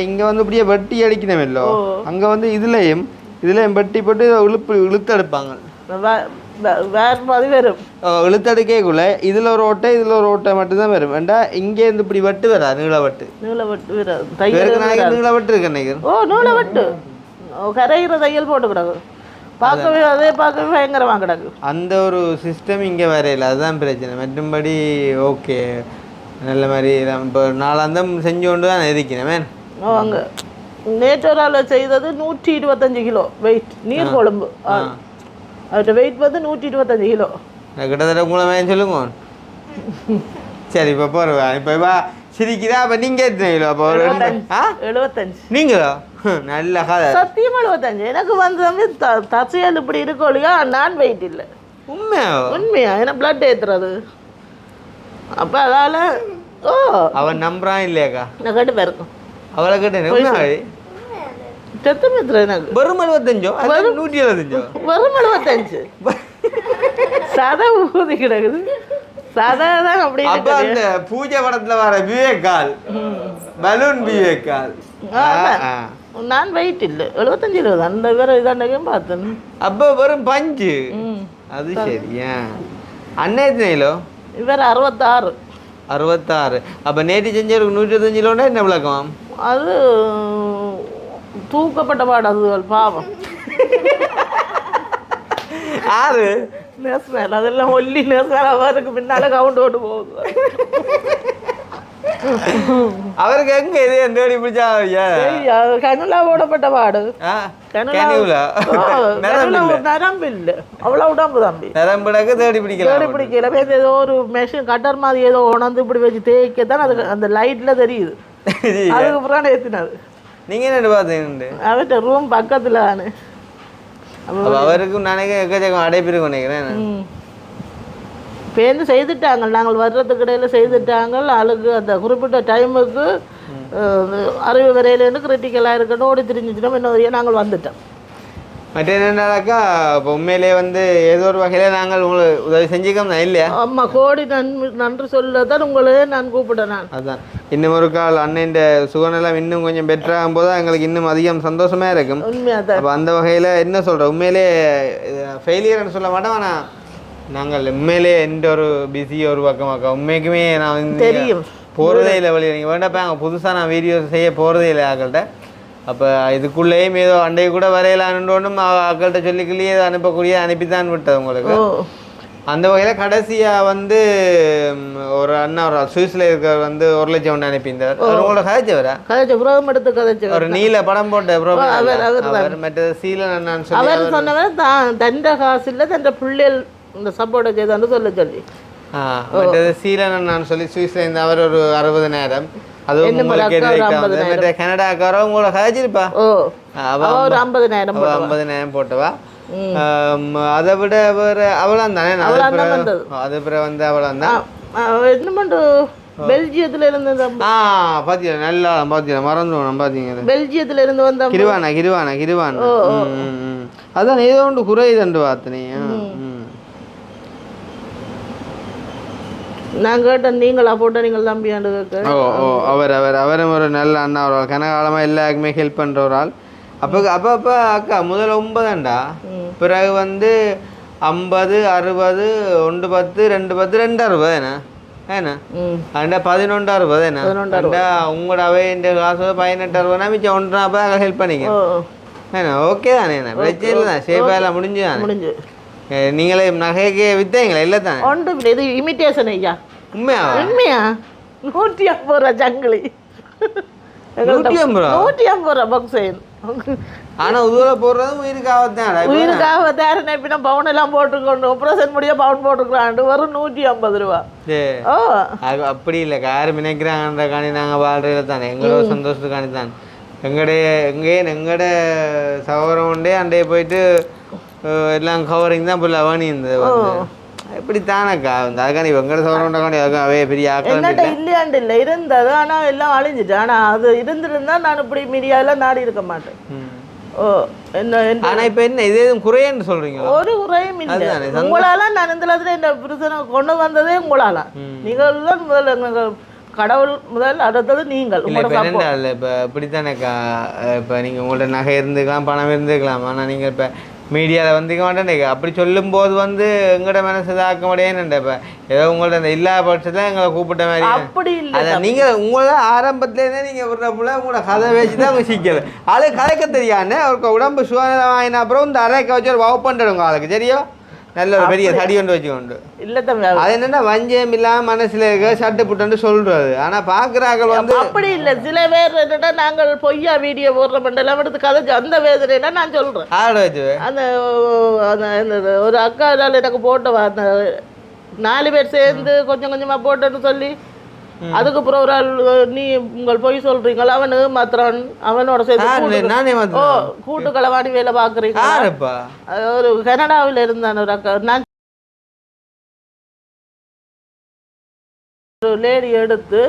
இங்கே வந்து இப்படியே வெட்டி அடிக்கணும் இல்லோ, அங்கே வந்து இதுலேயும் வெட்டி போட்டு இழுத்தெடுப்பாங்க. வேறு மாதிரி வரும் இழுத்தடுக்கைக்குள்ள இதில் ஒரு ஓட்டை மட்டும்தான் வரும். வேண்டா இங்கேருந்து இப்படி வெட்டு வரா நீள வெட்டு வராது. நீள வெட்டு இருக்கு நினைக்கிறேன். நீள வெட்டு கரைகிற தையல் போட்டு கிடக்கு. பார்க்கவே பயங்கரமாக கிடக்கு. அந்த ஒரு சிஸ்டம் இங்கே வரையில, அதுதான் பிரச்சனை. மற்றும்படி ஓகே நல்ல மாதிரி இப்போ 4 செஞ்சு கொண்டு தான் இருக்கிறேன். அங்கே நேற்றொரால் செய்தது 125 கிலோ வெயிட் நீர் குழம்பு. அவர்கிட்ட வெயிட் வந்து 125 கிலோ. கிட்டத்தட்ட உங்களை சொல்லுங்க. சரி இப்போ போகிறேன். இப்போ சிரிக்குதா? அப்போ நீங்கள் எத்தனை கிலோ? அப்போ ஒரு 75. நீங்களோ? நல்ல கதை. சத்தியமா 75. எனக்கு வந்து தசையால் இப்படி இருக்கோ இல்லையா, நான் வெயிட் இல்லை. உண்மையா ஏன்னா பிளட் ஏற்றுறது. அப்போ அதால் அவன் நம்புறான் இல்லையாக்கா? நான் கேட்டு போயிருக்கோம். அவளை கேட்டேன் எனக்கு வெறும் 75 175 வெறும் 75 சதை ஊதி கிடக்குது. சதை தான் அப்படி. அப்ப அந்த பூஜை படத்துல வர விவேகால் பலூன் விவேகால். நான் வெயிட் இல்லை 75 அந்த வேற இதாண்டையும் பார்த்தேன். அப்ப வெறும் பஞ்சு. அது சரியா? அண்ணன் எத்தனை கிலோ? இவர் 66. 66. அப்ப நேற்று செஞ்சவருக்கு 125 கிலோன்னா என்ன விளக்கம்? அது தூக்கப்பட்ட பாடு. அது பாவம். ஆறு நேசமேல் அதெல்லாம் ஒல்லி நேசமேல் அவருக்கு பின்னால கவுண்ட் ஓட்டு போகுது. அவருக்கு எங்க இது தேடி பிடிச்சா கனுலா ஓடப்பட்ட பாடு. நரம்பு இல்லை அவ்வளோ உடம்பு தம்பி. நரம்புடக்கு தேடி பிடிக்கல. ஏதோ ஒரு மெஷின் கட்டர் மாதிரி ஏதோ உணர்ந்து இப்படி வச்சு தேய்க்கத்தான் அது அந்த லைட்ல தெரியுது. அதுக்கப்புறம் ஏற்றினது. நீங்க என்ன பார்த்தீங்க? அவர்கிட்ட ரூம் பக்கத்துல தானே. அவருக்கும் நினைக்க எக்கச்சக்கம் அடைப்பிருக்கு நினைக்கிறேன். பேருந்து செய்துட்டாங்க. நாங்கள் வர்றதுக்கு இடையில செய்துட்டாங்க. ஆளுக்கு அந்த குறிப்பிட்ட டைமுக்கு அறிவு வரையிலேருந்து கிரிட்டிக்கலாக இருக்கணும் ஓடி திரிஞ்சிச்சிட்டோம். இன்னொரு நாங்கள் வந்துட்டோம். மற்ற என்னன்னாக்கா இப்போ உண்மையிலே வந்து ஏதோ ஒரு வகையில் நாங்கள் உங்களுக்கு உதவி செஞ்சுக்கோம் தான் இல்லையா? ஆமாம், கோடி நன்றி சொல்ல தான் உங்களே நான் கூப்பிட்டேன். நான் அதுதான் இன்னும் ஒரு கால் அண்ணன் சுகநலம் இன்னும் கொஞ்சம் பெட்டராகும் போது எங்களுக்கு இன்னும் அதிகம் சந்தோஷமாக இருக்கும். உண்மையாக அப்போ அந்த வகையில் என்ன சொல்கிறேன், உண்மையிலே ஃபெயிலியர்னு சொல்ல மாட்டேன். ஆனால் நாங்கள் உண்மையிலே எந்த ஒரு பிஸி ஒரு பக்கமாக்கா உண்மைக்குமே நான் தெரியும் போகிறதே இல்லை வழி. நீங்கள் வேண்டாப்பா அங்கே புதுசாக நான் வீடியோ செய்ய போகிறதே இல்லை ஆக்கள்கிட்ட. அப்போ இதுக்குள்ளேயும் ஏதோ அண்டைக்கு கூட வரையலான்னும் ஆக்கள்கிட்ட சொல்லிக்கிள்ளே ஏதோ அனுப்பக்கூடிய அனுப்பித்தான் விட்டது உங்களுக்கு. அந்த வகையில் கடைசியாக வந்து ஒரு அண்ணா ஒரு சுவிஸில் இருக்கிற வந்து 1 லட்சம் ஒன்று அனுப்பியிருந்தார். உங்களோட கதைச்சவரா? புரோகம் எடுத்து கதைச்சு ஒரு நீல படம் போட்ட அவர் மற்ற சீலன் அண்ணான்னு சொல்லி அவர் சொன்னவர் தான். தண்ட காசு இல்லை தண்ட பிள்ளைகள் இந்த சப்போர்ட்டை செய்தான்னு சொல்லி மற்றது சீலன் அண்ணான்னு சொல்லி சுவிஸில் இருந்து அவர் ஒரு 60,000. அதுவும் உங்களுக்கு கனடாக்காரோ உங்களோட கதைச்சிருப்பா. ஒரு 50,000 போட்டவா. அதை விட வேறு அவளாம் தானே. அது பிறகு வந்து அவளாம் தான். என்ன பண்ணு பெல்ஜியத்துல இருந்து பாத்தீங்க நல்லா பாத்தீங்க மறந்துடும் பாத்தீங்க. பெல்ஜியத்துல இருந்து வந்த கிருவான் அதான் ஏதோ ஒன்று குறையுதுண்டு பார்த்தனே. நான் கேட்டேன் நீங்களா போட்ட நீங்கள் தம்பியாண்டு கேட்க. அவரும் ஒரு நல்ல அண்ணா ஒரு கனகாலமாக எல்லாருக்குமே ஹெல்ப் பண்ணுற ஒரு ஆள். அப்போ அக்கா முதல்ல 9 பிறகு வந்து 50 60 1 10 2 10 2 60 ஏன்னா 11 60 ஏன்னா உங்களோட அவையின் காசு 18 60 மிச்சம் 1 40 ஹெல்ப் பண்ணிக்க ஏன்னா ஓகே தானே. பிரச்சனை இல்லை தான். ஷேப்பாக முடிஞ்சு நீங்களே நகைக்கே வித்தீங்களா? இல்லை தான் ஒன்று இது இமிட்டேஷன் ஐயா. உண்மையா 150 ரூபா ஜங்கிலி 150 ரூபா பாக்ஸ். ஆனால் உதவியில் போடுறது உயிருக்காக தேரனை பின்ன பவுன் எல்லாம் போட்டுக்கொண்டு ஆப்ரேஷன் முடிய பவுன் போட்டுக்கலான்ட்டு வரும் 150 ரூபா. அப்படி இல்லை யாரும் நினைக்கிறாங்கன்ற காணி நாங்கள் வாழ்றதுல தானே எங்களோட சந்தோஷத்துக்காணி தான். எங்கட சகோதரம் உண்டே அண்டையே போயிட்டு எல்லாம் கவரிங் தான் புள்ள அவனி இருந்தது. எப்படி தானக்கா அதுக்காண்டி வெங்கட சோழண்டாண்டி அதுக்காகவே பெரிய ஆக்கள் இல்லையாண்டு இல்லை இருந்தது. ஆனால் எல்லாம் அழிஞ்சிட்டு. ஆனால் அது இருந்திருந்தா நான் இப்படி மீடியாவில் நாடி இருக்க மாட்டேன். ஆனால் இப்போ என்ன இது எதுவும் குறையன்னு சொல்றீங்க? ஒரு குறையும் இல்லை. உங்களால நான் இந்த இந்த பிரச்சனை கொண்டு வந்ததே உங்களால. நீங்கள் தான் முதல்ல கடவுள் முதல் அடுத்தது நீங்கள். இப்போ இப்படித்தானேக்கா இப்போ நீங்கள் உங்கள்ட்ட நகை இருந்துக்கலாம் பணம் இருந்துக்கலாம். ஆனால் நீங்கள் இப்போ மீடியாவில் வந்துக்க மாட்டேன் அப்படி சொல்லும்போது வந்து எங்களோட மனசு தாக்க முடியாது. இப்போ ஏதோ உங்கள்ட்ட இந்த இல்லாத பட்சத்தில் எங்களை கூப்பிட்ட மாதிரி அப்படி இல்லை. அதை நீங்கள் உங்களோட ஆரம்பத்துலேருந்தே நீங்கள் விடுறப்பல உங்களோட கதை வச்சு தான் அவங்க சிக்கல ஆளு கதைக்க தெரியாதுன்னு அவருக்கு உடம்பு சுகாதாரம் வாங்கின அப்புறம் இந்த அரைக்க வச்சு ஒரு வகுப்பு பண்ணிடுங்க ஆளுக்கு சரியா. நல்ல ஒரு பெரிய தடி கொண்டு வச்சுக்கொண்டு இல்லை தம்பி அது என்னென்னா வஞ்சம் இல்லாமல் மனசில் இருக்க சட்டை புட்டுன்னு சொல்கிறது. ஆனால் பார்க்குறாங்க வந்து அப்படி இல்லை. சில பேர் என்னன்னா நாங்கள் பொய்யா வீடியோ போடுற மண்டலம் எடுத்து கதை அந்த வேதனையில நான் சொல்கிறேன். ஆட வச்சு அந்த ஒரு அக்கா எனக்கு போட்டவா அந்த 4 பேர் சேர்ந்து கொஞ்சம் கொஞ்சமாக போட்டோன்னு சொல்லி அதுக்கு அப்புறம் ஒரு ஆள் நீ உங்கள் பொய் சொல்றீங்களா அவனு மாத்திரான் அவனோட சேர்த்து நானே கூட்டு களவாணி வேலை பாக்குறீங்க ஒரு கனடாவில் இருந்தான் ஒரு அக்கா நான் லேடி எடுத்து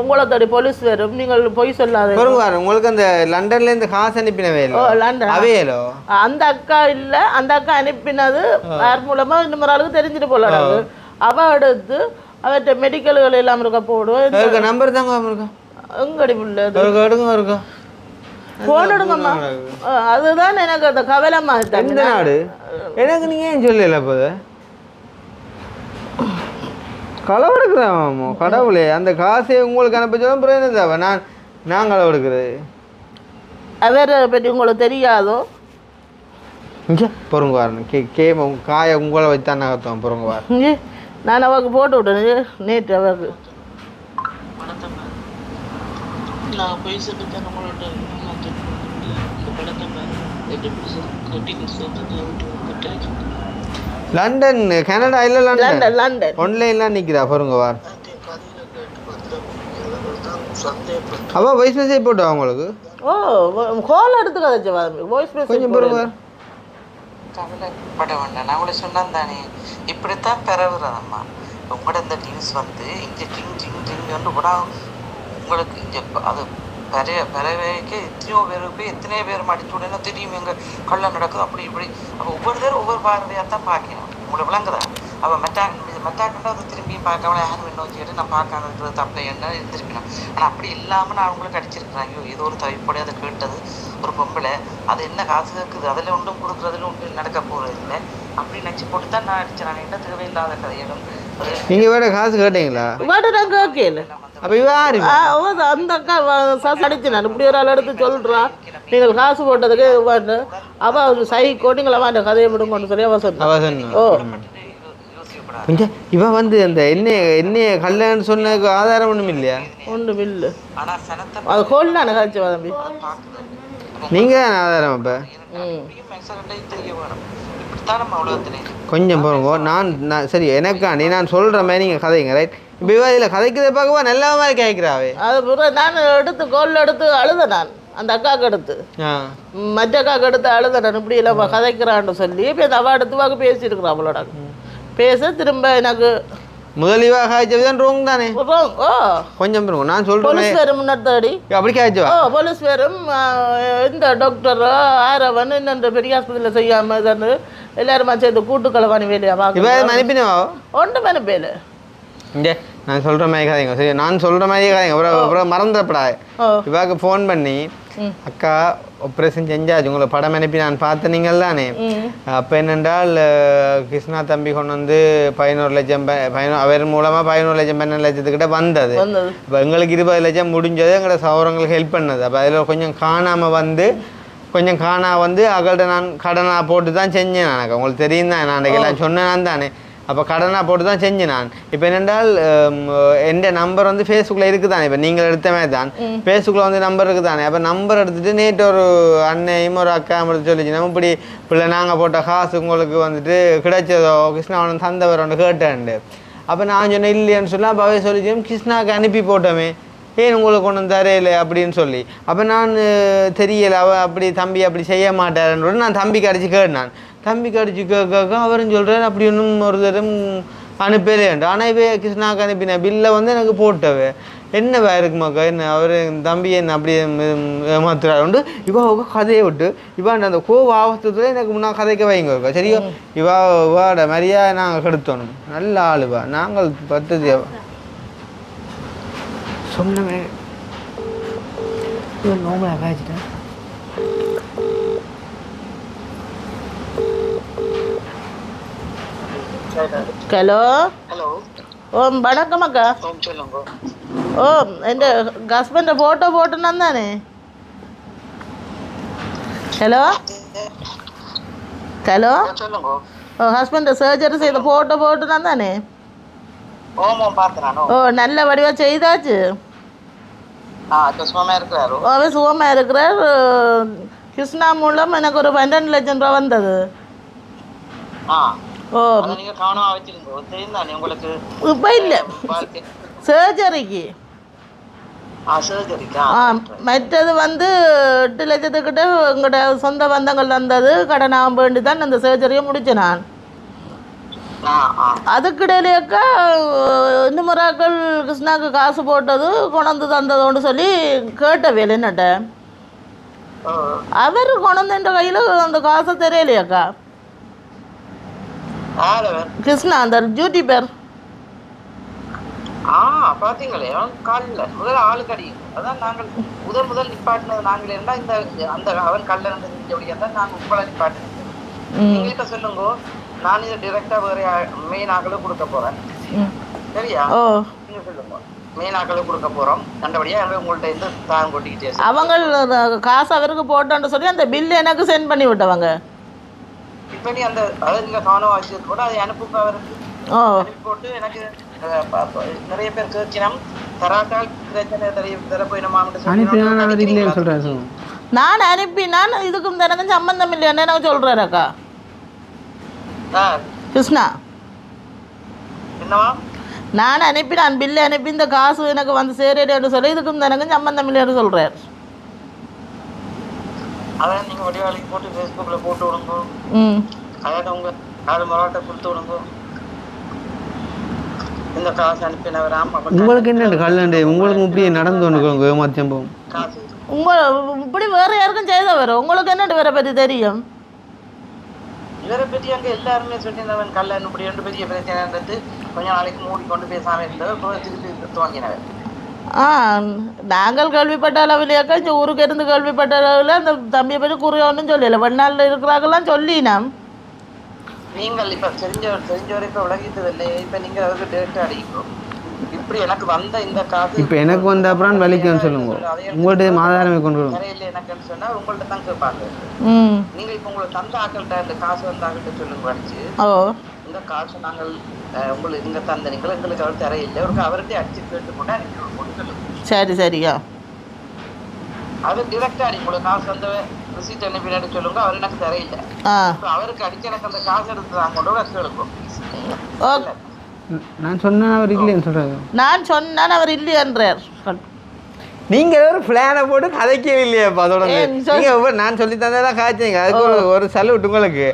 உங்களை தேடி போலீஸ் வரும் நீங்கள் பொய் சொல்லாத உங்களுக்கு அந்த லண்டன்ல இருந்து காசு அனுப்பினவே லண்டன் அந்த அக்கா இல்ல அந்த அக்கா அனுப்பினது யார் மூலமா இன்னொரு ஆளுக்கு தெரிஞ்சுட்டு போலாடாது அவ எடுத்து அவர்கிட்ட மெடிக்கல்கள் எல்லாம் இருக்க போடுவோம் நம்பர் தாங்க இருக்கா எங்கடி பிள்ளை போன் எடுங்கம்மா அதுதான் எனக்கு அந்த கவலைமா எந்த நாடு எனக்கு நீங்க ஏன் சொல்லல போது களவெடுக்கிறேன் கடவுளே அந்த காசை உங்களுக்கு அனுப்பிச்சதும் பிரயோஜனம் தேவை நான் களவெடுக்கிறது அவரை பற்றி உங்களுக்கு தெரியாதோ பொறுங்க வரணும் காயை உங்களை வச்சு தான் நகர்த்துவோம் பொறுங்க வர நான் அவருக்கு போட்டு விட்டேன் நேற்று அவருக்கு லண்டன் கனடா இல்ல லண்டன் லண்டன் ஆன்லைன்ல நிக்கிறா பாருங்க வார் அவ வாய்ஸ் மெசேஜ் போட்டா உங்களுக்கு கால் எடுத்து கதைச்ச வாய்ஸ் மெசேஜ் கொஞ்சம் பாருங்க கவலைப்பட வேண்டாம் நான் கூட சொன்னேன் தானே இப்படித்தான் பெறவுறதம்மா உங்களோட இந்த நியூஸ் இங்கே டிங் டிங் டிங் கூட உங்களுக்கு இங்கே அது பறவைக்கு எத்தனையோ பேர் மடிச்சு உடனே தெரியும் எங்கள் கள்ள நடக்குது அப்படி இப்படி அப்போ ஒவ்வொரு பேரும் ஒவ்வொரு பார்வையாக தான் பார்க்கணும் உங்களை விளங்குதா அவள் மெட்டாக்கண்டா அதை திரும்பியும் பார்க்காம யாரும் இன்னும் வச்சுக்கிட்டு நான் பார்க்காத தப்பை என்ன இருந்திருக்கணும் ஆனால் அப்படி இல்லாமல் நான் அவங்களுக்கு அடிச்சிருக்கிறேன் ஐயோ ஏதோ ஒரு தவிப்போட அதை கேட்டது ஒரு பொம்பளை அது என்ன காசு இருக்குது அதில் ஒன்றும் கொடுக்குறதுல ஒன்றும் நடக்க போகிறது இல்லை அப்படி நினச்சி போட்டு தான் நான் அடித்தேன் நான் என்ன தேவையில்லாத கதையிடும் நீங்கள் வேற காசு கேட்டீங்களா கேட்கல அப்போ யாரு அந்த அக்கா அடிச்சு நான் இப்படி ஒரு ஆள் எடுத்து சொல்கிறான் நீங்கள் காசு போட்டதுக்கு அவள் சைக்கோ நீங்கள் அவன் கதையை விடுங்கன்னு சொல்லி அவ சொன்ன ஓ இவ அந்த எண்ணெய் கல்யாணம் சொன்னதுக்கு ஆதாரம் ஒன்றும் இல்லையா ஒன்றும் இல்லை அது கோல் தானே காய்ச்சி தம்பி நீங்கள் தான் ஆதாரம் அப்போ கொஞ்சம் போங்க நான் சரி எனக்காண்டி நான் சொல்கிற மாதிரி நீங்கள் கதைங்க ரைட் இப்போ இதில் கதைக்கிறத பார்க்கவா நல்ல மாதிரி கேட்குறாவே அது நான் எடுத்து கோல் எடுத்து அழுத நான் அந்த அக்காவுக்கு எடுத்து மற்ற அக்காவுக்கு எடுத்து அழுத நான் இப்படி இல்லை கதைக்கிறான்னு சொல்லி இப்போ அவள் எடுத்து பார்க்க பேசியிருக்கிறேன் அவளோட பேச திரும்ப எனக்கு முதலிவாக காய்ச்சதான் ரோங் தானே ஓ கொஞ்சம் பிறகு நான் சொல்கிறேன் போலீஸ் வேறு முன்னாடி அப்படி காய்ச்சவா போலீஸ் வேறும் இந்த டாக்டர் ஆரவன் இன்னொன்று பெரிய ஆஸ்பத்திரியில் செய்யாமல் இதான்னு எல்லாருமா சேர்ந்து கூட்டு களவாணி வேலையா பார்க்க அனுப்பினவா ஒன்றும் அனுப்பல இங்கே நான் சொல்கிற மாதிரி கதைங்க சரி நான் சொல்கிற மாதிரியே கதைங்க அப்புறம் மறந்துடப்படாது இவாக்கு ஃபோன் பண்ணி அக்கா ஆப்ரேஷன் செஞ்சாச்சு உங்களை படம் அனுப்பி நான் பார்த்தேன் நீங்கள் தானே அப்போ என்னென்றால் கிருஷ்ணா தம்பி கொண்டு 11 லட்சம் அவர் மூலமாக 11 லட்சம் 12 லட்சத்துக்கிட்ட வந்தது இப்போ எங்களுக்கு 20 லட்சம் முடிஞ்சது எங்களோட சௌரங்களுக்கு ஹெல்ப் பண்ணது அப்போ அதில் கொஞ்சம் காணாமல் வந்து அவங்கள்ட்ட நான் கடனாக போட்டு தான் செஞ்சேன் எனக்கு உங்களுக்கு தெரியும் தான் நான் எல்லாம் சொன்னேன் தானே அப்போ கடனாக போட்டு தான் செஞ்சேன் நான் இப்போ என்னென்றால் என் நம்பர் ஃபேஸ்புக்கில் இருக்குது தானே இப்போ நீங்கள் எடுத்த மாதிரி தான் ஃபேஸ்புக்கில் நம்பர் இருக்குது தானே அப்போ நம்பர் எடுத்துகிட்டு நேற்று ஒரு அண்ணையும் ஒரு அக்கா எடுத்து சொல்லிச்சு நம்ம இப்படி பிள்ளை நாங்கள் போட்ட காசு உங்களுக்கு கிடைச்சதோ கிருஷ்ணாவன் தந்தவர் கேட்டேன்ண்டு அப்போ நான் சொன்னேன் இல்லையான்னு சொல்லி அப்போ அவை சொல்லிச்சு கிருஷ்ணாவுக்கு அனுப்பி போட்டோமே ஏன் உங்களுக்கு ஒன்றும் தரையில்லை அப்படின்னு சொல்லி அப்போ நான் தெரியலை அப்படி தம்பி அப்படி செய்ய மாட்டாருன்னு நான் தம்பிக்கு அடித்து கேட்டேன் தம்பிக்கு அடிச்சு கேட்க அவரும் சொல்கிறார் அப்படி ஒன்றும் ஒரு தரம் அனுப்பலேன்ட்டு ஆனால் இவே கிருஷ்ணாவுக்கு அனுப்பின பில்லை எனக்கு போட்டவே என்னவா இருக்குமாக்கா என்ன அவர் தம்பி என்ன அப்படியே ஏமாத்துறாரு இவாவுக்கு கதையை விட்டு இவாண்ட அந்த கோவ ஆபத்துல எனக்கு முன்னா கதைக்க வைங்க சரியோ இவாட மாதிரியா நாங்கள் கெடுத்தோணும் நல்ல ஆளுவா நாங்கள் பத்தது சொன்னமே நோம்பலாக காய்ச்சிட்டேன் ஹலோ ஹலோ ஓம் வணக்கம் அக்கா சொல்லுங்க ஓ എൻ്റെ ഹസ്ബൻഡ് ഫോട്ടോ പോട്ടുണ്ടെന്ന് தானே ഹലോ ഹലോ சொல்லுங்க ஓ ஹஸ்பண்ட் சர்ஜரி செய்த போட்டோ போட்டுன்னு தானே ஓ நல்ல வடிவா செய்தாச்சு அவன் சுகமாக இருக்கிறார் கிருஷ்ணா மூலம் எனக்கு ஒரு 12 லட்சம் ரூபா வந்தது ஓ இப்போ இல்லை சர்ஜரிக்கு. சர்ஜரிக்கா? மற்றது வந்து 8 லட்சத்துக்கிட்ட எங்களோட சொந்த பந்தங்கள் வந்தது, கடனாக வேண்டி தான் அந்த சர்ஜரியை முடித்தேன் நான். அதுக்கிடையிலேக்கா இன்னும் முறாக்கள் கிருஷ்ணாவுக்கு காசு போட்டது கொண்டு தந்ததோன்னு சொல்லி கேட்ட வேலை என்னட்ட அவர் கொண்டு கையில் அந்த காசை தெரியலையாக்கா. கிருஷ்ணா அந்த டியூட்டி பேர். பாத்தீங்களே காலில் முதல் ஆளுக்கு அடியும். அதான் நாங்கள் முதல் நிப்பாட்டினது நாங்கள் இருந்தால் இந்த அந்த அவன் கல்ல தான் நாங்கள் உங்களை நிப்பாட்டினோம். நீங்கள்கிட்ட சொல்லுங்க, நான் இதை டிரெக்டா வேற மெயின் ஆக்களும் கொடுக்க போறேன். சரியா? நீங்க சொல்லுங்க, மெயின் ஆக்களும் கொடுக்க போறோம். கண்டபடியா உங்கள்ட்ட இருந்து தான் கொட்டிக்கிட்டே அவங்க காசு அவருக்கு போட்டோன்னு சொல்லி அந்த பில் எனக்கு சென்ட் பண்ணி விட்டவங்க. இப்ப நீ அந்த அதை நீங்க கவனம் வச்சது கூட அதை அனுப்புங்க அவருக்கு. அனுப்பி போட்டு எனக்கு நிறைய பேர் கேட்கணும் தராட்டால் பிரச்சனை தர போயினமான்னு சொல்றாரு. நான் அனுப்பி நான் இதுக்கும் தனக்கும் சம்பந்தம் இல்லைன்னு எனக்கு சொல்றாருக்கா கிருஷ்ணா. என்னவா? நான் அனுப்பி நான் பில்லு அனுப்பி இந்த காசு எனக்கு வந்து சேரேன்னு சொல்லி இதுக்கும் தனக்கும் சம்பந்தம் இல்லைன்னு சொல்றாரு. அதான் நீங்க வடிவாளிக்கு போட்டு ஃபேஸ்புக்கில் போட்டு விடுங்க. அதாவது உங்க 4 மராட்டை கொடுத்து விடுங்க. இந்த காசு அனுப்பினவராம். உங்களுக்கு என்ன கல்லண்டு உங்களுக்கு இப்படி நடந்து ஒன்று ஏமாத்தியம் போகும். காசு இப்படி வேற யாருக்கும் செய்த வரும். உங்களுக்கு என்ன வேற பற்றி தெரியும்? இவரை பற்றி அங்கே எல்லாருமே சொல்லியிருந்தவன் கல்ல இப்படி 2 பெரிய பிரச்சனை கொஞ்ச நாளைக்கு மூடி கொண்டு பேசாம இருந்தவர் திருப்பி துவங்கினவர். நாங்கள் கேள்விப்பட்ட அளவிலேயாக்கா இந்த ஊருக்கு இருந்து கேள்விப்பட்ட அளவில் அந்த தம்பியை பற்றி குறியோன்னு சொல்லல. வெளிநாட்டில் இருக்கிறாங்கலாம் சொல்லினோம். நீங்கள் இப்போ தெரிஞ்சவரை இப்போ விளங்கிட்டது இல்லை. இப்போ நீங்கள் அவருக்கு டேட்டு அடிக்கணும். இப்படி எனக்கு வந்த இந்த காசு இப்போ எனக்கு வந்த அப்புறம் வலிக்குன்னு சொல்லுங்க. உங்கள்கிட்ட ஆதாரமே கொண்டு வரும். நிறைய இல்லை எனக்குன்னு சொன்னால் உங்கள்கிட்ட தான் கேட்பாங்க. நீங்கள் இப்போ உங்களுக்கு தந்த ஆக்கள்கிட்ட இந்த காசு வந்த ஆக்கள்கிட்ட சொல்லுங்க அடிச்சு இந்த காசு நாங்கள் உங்களுக்கு இங்கே தந்த நீங்கள் எங்களுக்கு அவர் தரையில்லை அவர்கிட்ட அடிச்சு கேட்டுக்கொண்டு அனுப்பி கொடுக்கணும். சரி சரியா அது டிரெக்டாக அடி உங்களுக்கு காசு வந்த ரிசீட் அனுப்பினு சொல்லுங்க. அவர் எனக்கு தரையில்லை. அவருக்கு அடிச்சு எனக்கு அந்த காசு எடுத்து தான் கொண்டு வச்சு எடுக்கும். நான் சொன்னேன் அவர் இல்லைன்னு சொல்றாரு. நான் சொன்னேன் அவர் இல்லையன்றார். நீங்க ஒரு பிளானை போட்டு கதைக்கவே இல்லையாப்பா. அதோட நீங்க நான் சொல்லி தந்ததான் காய்ச்சிங்க. அதுக்கு ஒரு சல்யூட் உங்களுக்கு.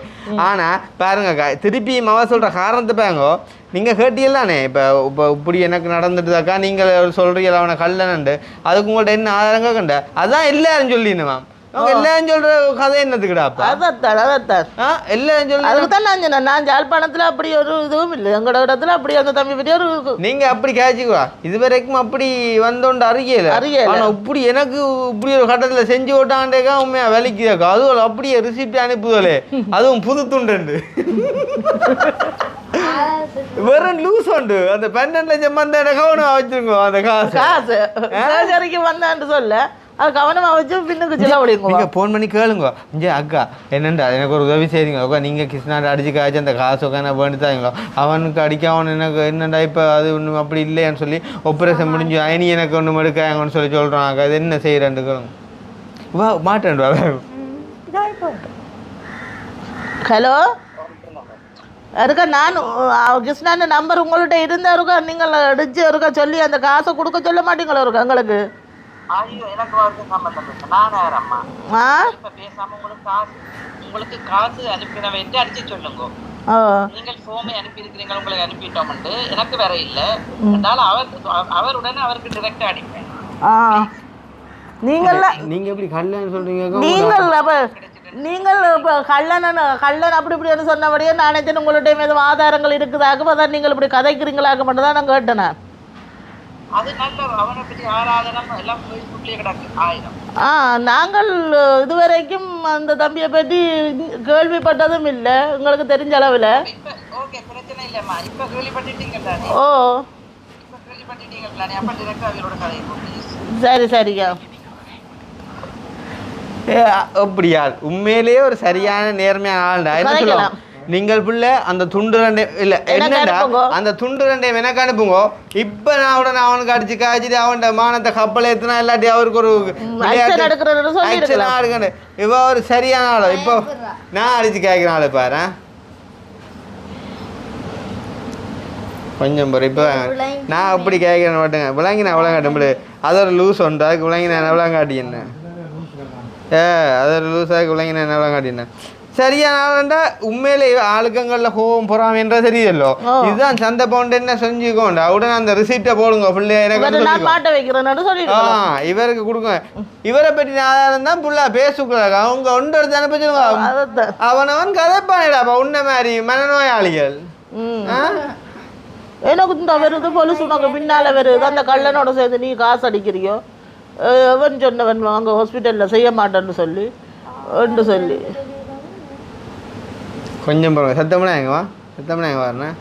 ஆனா பாருங்க திருப்பி மவ சொல்ற காரணத்தை பாருங்க. நீங்கள் கேட்டீங்க தானே இப்போ இப்படி எனக்கு நடந்துட்டுதாக்கா நீங்கள் சொல்கிறீங்க அவனை கல்லனண்டு அதுக்கு உங்கள்கிட்ட என்ன ஆதாரங்க கண்ட அதான் எல்லாரும் சொல்லின்னு மேம். எல்லாரும் சொல்ற கதை என்னத்துக்குடாப்பா? அதான் எல்லாரும் சொல்ல அதுக்கு தான் நான் சொன்னேன். நான் ஜாழ்ப்பாணத்தில் அப்படி ஒரு இதுவும் இல்லை. எங்களோட இடத்துல அப்படி அந்த தம்பி பற்றி ஒரு நீங்க அப்படி கேட்சிக்குவா இது வரைக்கும் அப்படி வந்தோண்டு அறியல. ஆனா இப்படி எனக்கு இப்படி ஒரு கட்டத்தில் செஞ்சு ஓட்டாண்டேக்கா உண்மையா வேலைக்குதாக்கா அதுவும் அப்படியே ரிசிப்ட் அனுப்புதலே அதுவும் புது துண்டு வெறும் லூஸ் உண்டு அந்த 12 லட்சம் வந்த கவனமாக வச்சிருக்கோம். அந்த காசு சர்ஜரிக்கு வந்தான்னு சொல்ல அது கவனமாக வச்சு பின்னுக்கு செலவழிங்க. நீங்கள் ஃபோன் பண்ணி கேளுங்க. இங்கே அக்கா என்னண்டா எனக்கு ஒரு உதவி செய்யுங்க அக்கா நீங்கள் கிருஷ்ணாட்ட அடிச்சு காய்ச்சி அந்த காசு உட்காந்து வேண்டித்தாங்களோ அவனுக்கு அடிக்க அவன் எனக்கு என்னண்டா இப்போ அது ஒன்றும் அப்படி இல்லையான்னு சொல்லி ஆப்ரேஷன் முடிஞ்சு அயனி எனக்கு ஒன்றும் எடுக்காங்கன்னு சொல்லி சொல்கிறான் அக்கா அது என்ன செய்கிறேன்னு கேளுங்க. வா மாட்டேன் வா. ஹலோ இருக்கா நான் கிருஷ்ணான நம்பர் உங்கள்கிட்ட இருந்தா இருக்கா நீங்கள் அடிச்சு இருக்கா சொல்லி அந்த காசை கொடுக்க சொல்ல மாட்டீங்களா இருக்கா எங்களுக்கு? உங்களுக்கு காசு அனுப்பினவை அடிச்சு சொல்லுங்க. நீங்கள் ஃபோமை அனுப்பி இருக்கிறீங்க உங்களுக்கு அனுப்பிட்டோம்ட்டு எனக்கு வேற இல்லை. அதனால அவருடனே அவருக்கு டிரெக்டா அடிப்பேன். நீங்க எப்படி கல்லன்னு சொல்றீங்க? நீங்கள் இப்போ கள்ளன் அப்படி இப்படின்னு சொன்னபடியே நான் நினைச்சேன் உங்கள்கிட்ட எதுவும் ஆதாரங்கள் இருக்குதாக அதான் நீங்கள் இப்படி கதைக்கிறீங்களாக மட்டும் தான் நான் கேட்டேன். அது நல்ல அவனை பற்றி ஆராதனம் எல்லாம் ஃபேஸ்புக்லேயே கிடக்கு 1000. நாங்கள் இதுவரைக்கும் அந்த தம்பியை பற்றி கேள்விப்பட்டதும் இல்லை உங்களுக்கு தெரிஞ்ச அளவில். ஓகே பிரச்சனை இல்லைம்மா. இப்போ கேள்விப்பட்டுட்டீங்களா? ஓ இப்போ கேள்விப்பட்டுட்டீங்களா? அப்போ டிரெக்டாக அவங்களோட கதை. சரி சரியா அப்படியா உண்மையிலேயே ஒரு சரியான நேர்மையான ஆள்டா. என்ன சொல்லலாம் நீங்கள் பிள்ளை அந்த துண்டு ரெண்டே இல்லை என்னடா அந்த துண்டு ரெண்டையும் எனக்கு அனுப்புங்க. இப்போ நான் உடனே அவனுக்கு அடிச்சு காய்ச்சிட்டு அவன் மானத்தை கப்பலை ஏற்றினா இல்லாட்டி அவருக்கு ஒரு விளையாட்டு இவ ஒரு சரியான ஆள். இப்போ நான் அடிச்சு கேட்குற ஆள் பாரு கொஞ்சம் பொறு இப்போ நான் அப்படி கேட்குறேன் மாட்டேங்க விளங்கி நான் விளங்க காட்டும்படு அதோட லூஸ் உண்டு அதுக்கு விளங்கி நான் விளங்க காட்டினேன் அதோட லூஸாக விளங்கி நான் விளங்க காட்டினேன் சரியானாண்டா உண்மையிலே ஆளுக்கங்களில் கோவம் போறாமன்ற தெரியலோ இதுதான் சந்தை போண்டு என்ன செஞ்சுக்கோண்டா உடனே அந்த ரிசீப்டை போடுங்க பிள்ளை எனக்கு இவருக்கு கொடுங்க இவரை பற்றி ஆதாரம் தான் புள்ளா பேசுக்கூடாது அவங்க ஒன்று எடுத்து அனுப்பிச்சிருங்க அவனவன் கதைப்பானேடாப்பா உன்ன மாதிரி மனநோயாளிகள் எனக்கு இந்த வருது போலீஸ் உனக்கு பின்னால வருது அந்த கள்ளனோட சேர்ந்து நீ காசு அடிக்கிறியோ அவன் சொன்னவன் அங்கே ஹாஸ்பிட்டலில் செய்ய மாட்டேன்னு சொல்லி சொல்லி கொஞ்சம் பரவாயில்ல சத்தம்னா எங்கவா சத்தம்னா எங்கே வரேன்